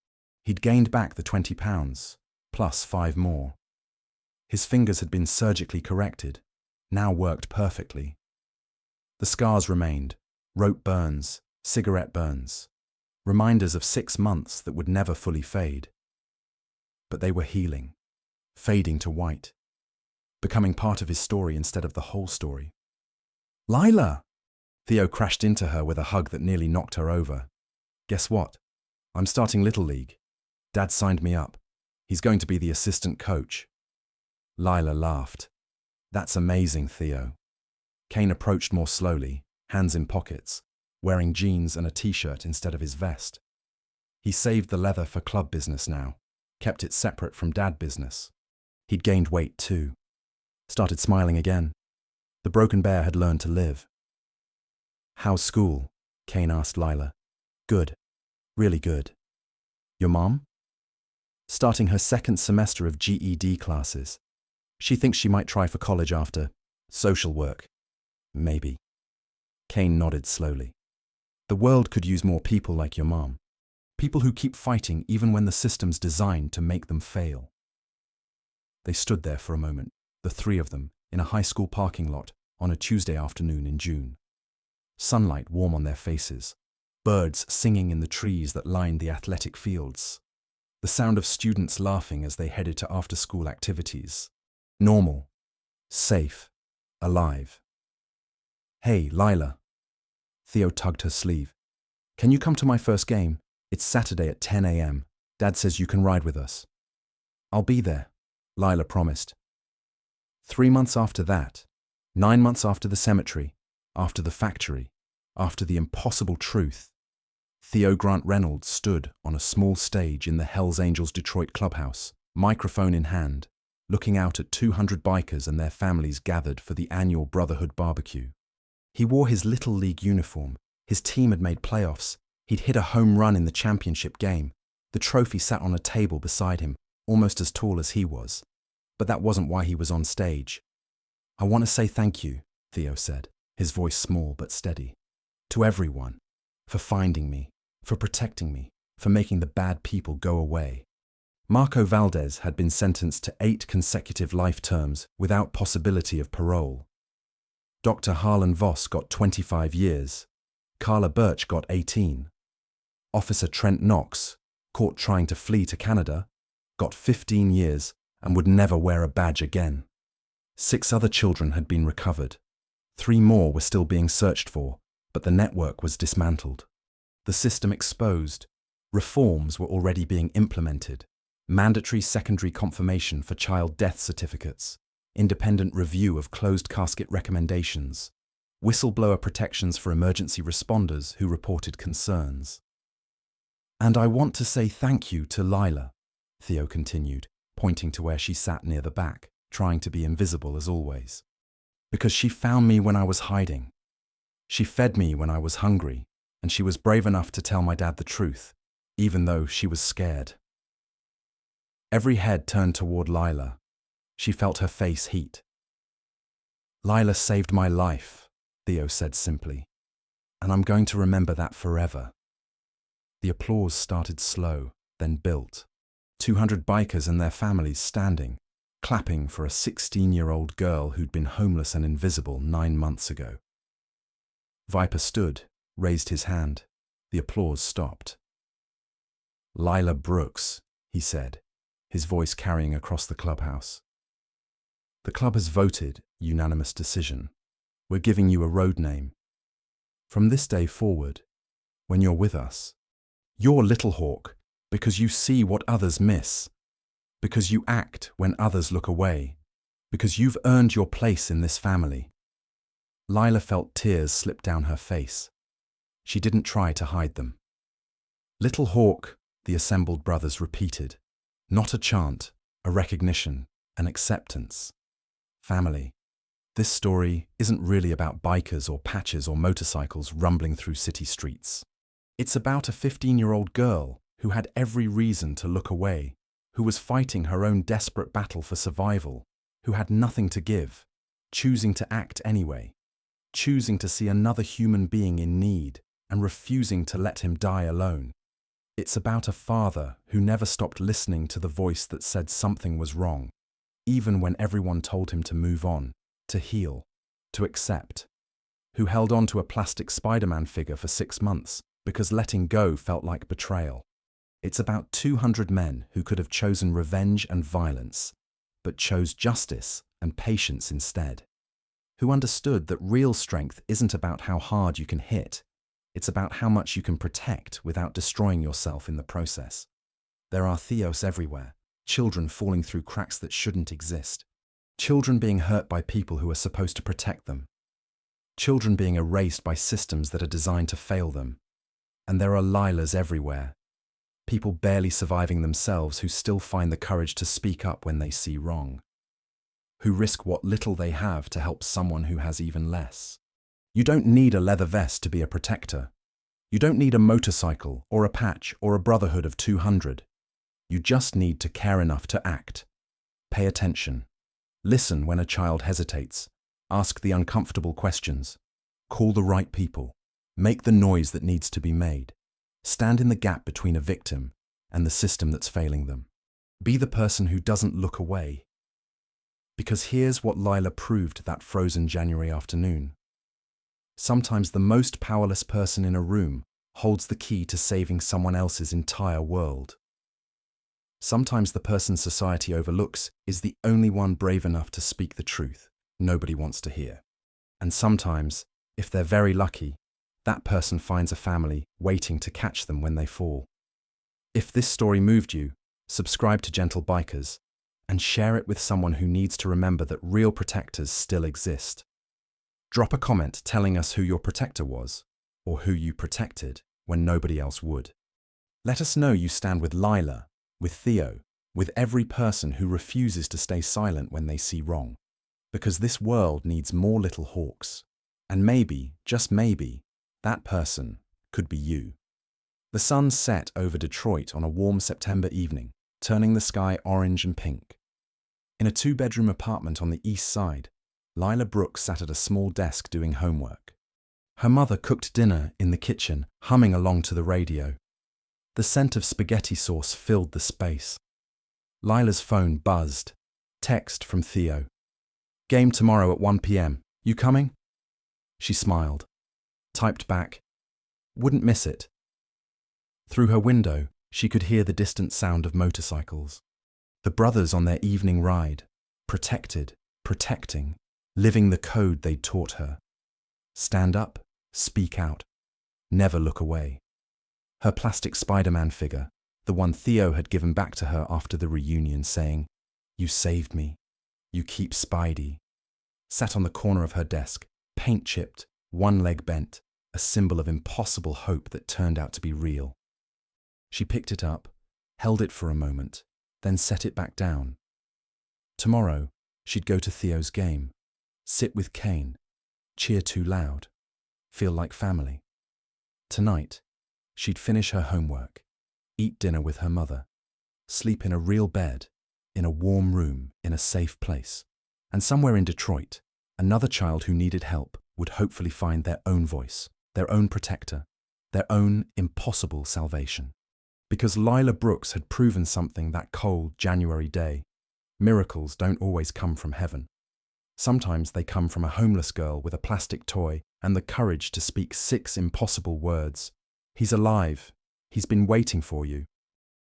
He'd gained back the 20 pounds, plus 5 more. His fingers had been surgically corrected, now worked perfectly. The scars remained, rope burns, cigarette burns, reminders of 6 months that would never fully fade. But they were healing, fading to white, becoming part of his story instead of the whole story. Lila! Theo crashed into her with a hug that nearly knocked her over. Guess what? I'm starting Little League. Dad signed me up. He's going to be the assistant coach. Lila laughed. That's amazing, Theo. Kane approached more slowly, hands in pockets, wearing jeans and a t-shirt instead of his vest. He saved the leather for club business now, kept it separate from dad business. He'd gained weight too. Started smiling again. The broken bear had learned to live. How's school? Kane asked Lila. Good. Really good. Your mom? Starting her 2nd semester of GED classes. She thinks she might try for college after social work. Maybe. Kane nodded slowly. The world could use more people like your mom. People who keep fighting even when the system's designed to make them fail. They stood there for a moment, the 3 of them, in a high school parking lot on a Tuesday afternoon in June. Sunlight warm on their faces, birds singing in the trees that lined the athletic fields, the sound of students laughing as they headed to after-school activities. Normal, safe, alive. Hey, Lila. Theo tugged her sleeve. Can you come to my first game? It's Saturday at 10 a.m. Dad says you can ride with us. I'll be there, Lila promised. 3 months after that, 9 months after the cemetery, after the factory, after the impossible truth, Theo Grant Reynolds stood on a small stage in the Hells Angels Detroit clubhouse, microphone in hand, looking out at 200 bikers and their families gathered for the annual Brotherhood barbecue. He wore his Little League uniform. His team had made playoffs. He'd hit a home run in the championship game. The trophy sat on a table beside him, almost as tall as he was. But that wasn't why he was on stage. I want to say thank you, Theo said, his voice small but steady. To everyone. For finding me, for protecting me, for making the bad people go away. Marco Valdez had been sentenced to 8 consecutive life terms without possibility of parole. Dr. Harlan Voss got 25 years. Carla Birch got 18. Officer Trent Knox, caught trying to flee to Canada, got 15 years and would never wear a badge again. 6 other children had been recovered. 3 more were still being searched for, but the network was dismantled. The system exposed. Reforms were already being implemented. Mandatory secondary confirmation for child death certificates, independent review of closed casket recommendations, whistleblower protections for emergency responders who reported concerns. And I want to say thank you to Lila, Theo continued, pointing to where she sat near the back, trying to be invisible as always. Because she found me when I was hiding. She fed me when I was hungry, and she was brave enough to tell my dad the truth, even though she was scared. Every head turned toward Lila. She felt her face heat. Lila saved my life, Theo said simply, and I'm going to remember that forever. The applause started slow, then built. 200 bikers and their families standing, clapping for a 16-year-old girl who'd been homeless and invisible 9 months ago. Viper stood, raised his hand. The applause stopped. Lila Brooks, he said, his voice carrying across the clubhouse. The club has voted, unanimous decision. We're giving you a road name. From this day forward, when you're with us, you're Little Hawk because you see what others miss, because you act when others look away, because you've earned your place in this family. Lila felt tears slip down her face. She didn't try to hide them. Little Hawk, the assembled brothers repeated. Not a chant, a recognition, an acceptance. Family. This story isn't really about bikers or patches or motorcycles rumbling through city streets. It's about a 15-year-old girl who had every reason to look away, who was fighting her own desperate battle for survival, who had nothing to give, choosing to act anyway, choosing to see another human being in need and refusing to let him die alone. It's about a father who never stopped listening to the voice that said something was wrong, even when everyone told him to move on, to heal, to accept, who held on to a plastic Spider-Man figure for 6 months because letting go felt like betrayal. It's about 200 men who could have chosen revenge and violence, but chose justice and patience instead, who understood that real strength isn't about how hard you can hit, it's about how much you can protect without destroying yourself in the process. There are Theos everywhere, children falling through cracks that shouldn't exist, children being hurt by people who are supposed to protect them, children being erased by systems that are designed to fail them. And there are Lilas everywhere, people barely surviving themselves who still find the courage to speak up when they see wrong, who risk what little they have to help someone who has even less. You don't need a leather vest to be a protector. You don't need a motorcycle or a patch or a brotherhood of 200. You just need to care enough to act. Pay attention. Listen when a child hesitates. Ask the uncomfortable questions. Call the right people. Make the noise that needs to be made. Stand in the gap between a victim and the system that's failing them. Be the person who doesn't look away. Because here's what Lila proved that frozen January afternoon. Sometimes the most powerless person in a room holds the key to saving someone else's entire world. Sometimes the person society overlooks is the only one brave enough to speak the truth nobody wants to hear. And sometimes, if they're very lucky, that person finds a family waiting to catch them when they fall. If this story moved you, subscribe to Gentle Bikers and share it with someone who needs to remember that real protectors still exist. Drop a comment telling us who your protector was, or who you protected when nobody else would. Let us know you stand with Lila, with Theo, with every person who refuses to stay silent when they see wrong. Because this world needs more Little Hawks. And maybe, just maybe, that person could be you. The sun set over Detroit on a warm September evening, turning the sky orange and pink. In a 2-bedroom apartment on the east side, Lila Brooks sat at a small desk doing homework. Her mother cooked dinner in the kitchen, humming along to the radio. The scent of spaghetti sauce filled the space. Lila's phone buzzed. Text from Theo. "Game tomorrow at 1 p.m. You coming?" She smiled. Typed back, "Wouldn't miss it." Through her window, she could hear the distant sound of motorcycles. The brothers on their evening ride, protected, protecting, living the code they'd taught her. Stand up, speak out, never look away. Her plastic Spider-Man figure, the one Theo had given back to her after the reunion, saying, "You saved me. You keep Spidey," sat on the corner of her desk, paint-chipped, one leg bent, a symbol of impossible hope that turned out to be real. She picked it up, held it for a moment, then set it back down. Tomorrow, she'd go to Theo's game, sit with Kane, cheer too loud, feel like family. Tonight, she'd finish her homework, eat dinner with her mother, sleep in a real bed, in a warm room, in a safe place. And somewhere in Detroit, another child who needed help would hopefully find their own voice, their own protector, their own impossible salvation. Because Lila Brooks had proven something that cold January day. Miracles don't always come from heaven. Sometimes they come from a homeless girl with a plastic toy and the courage to speak 6 impossible words. "He's alive. He's been waiting for you.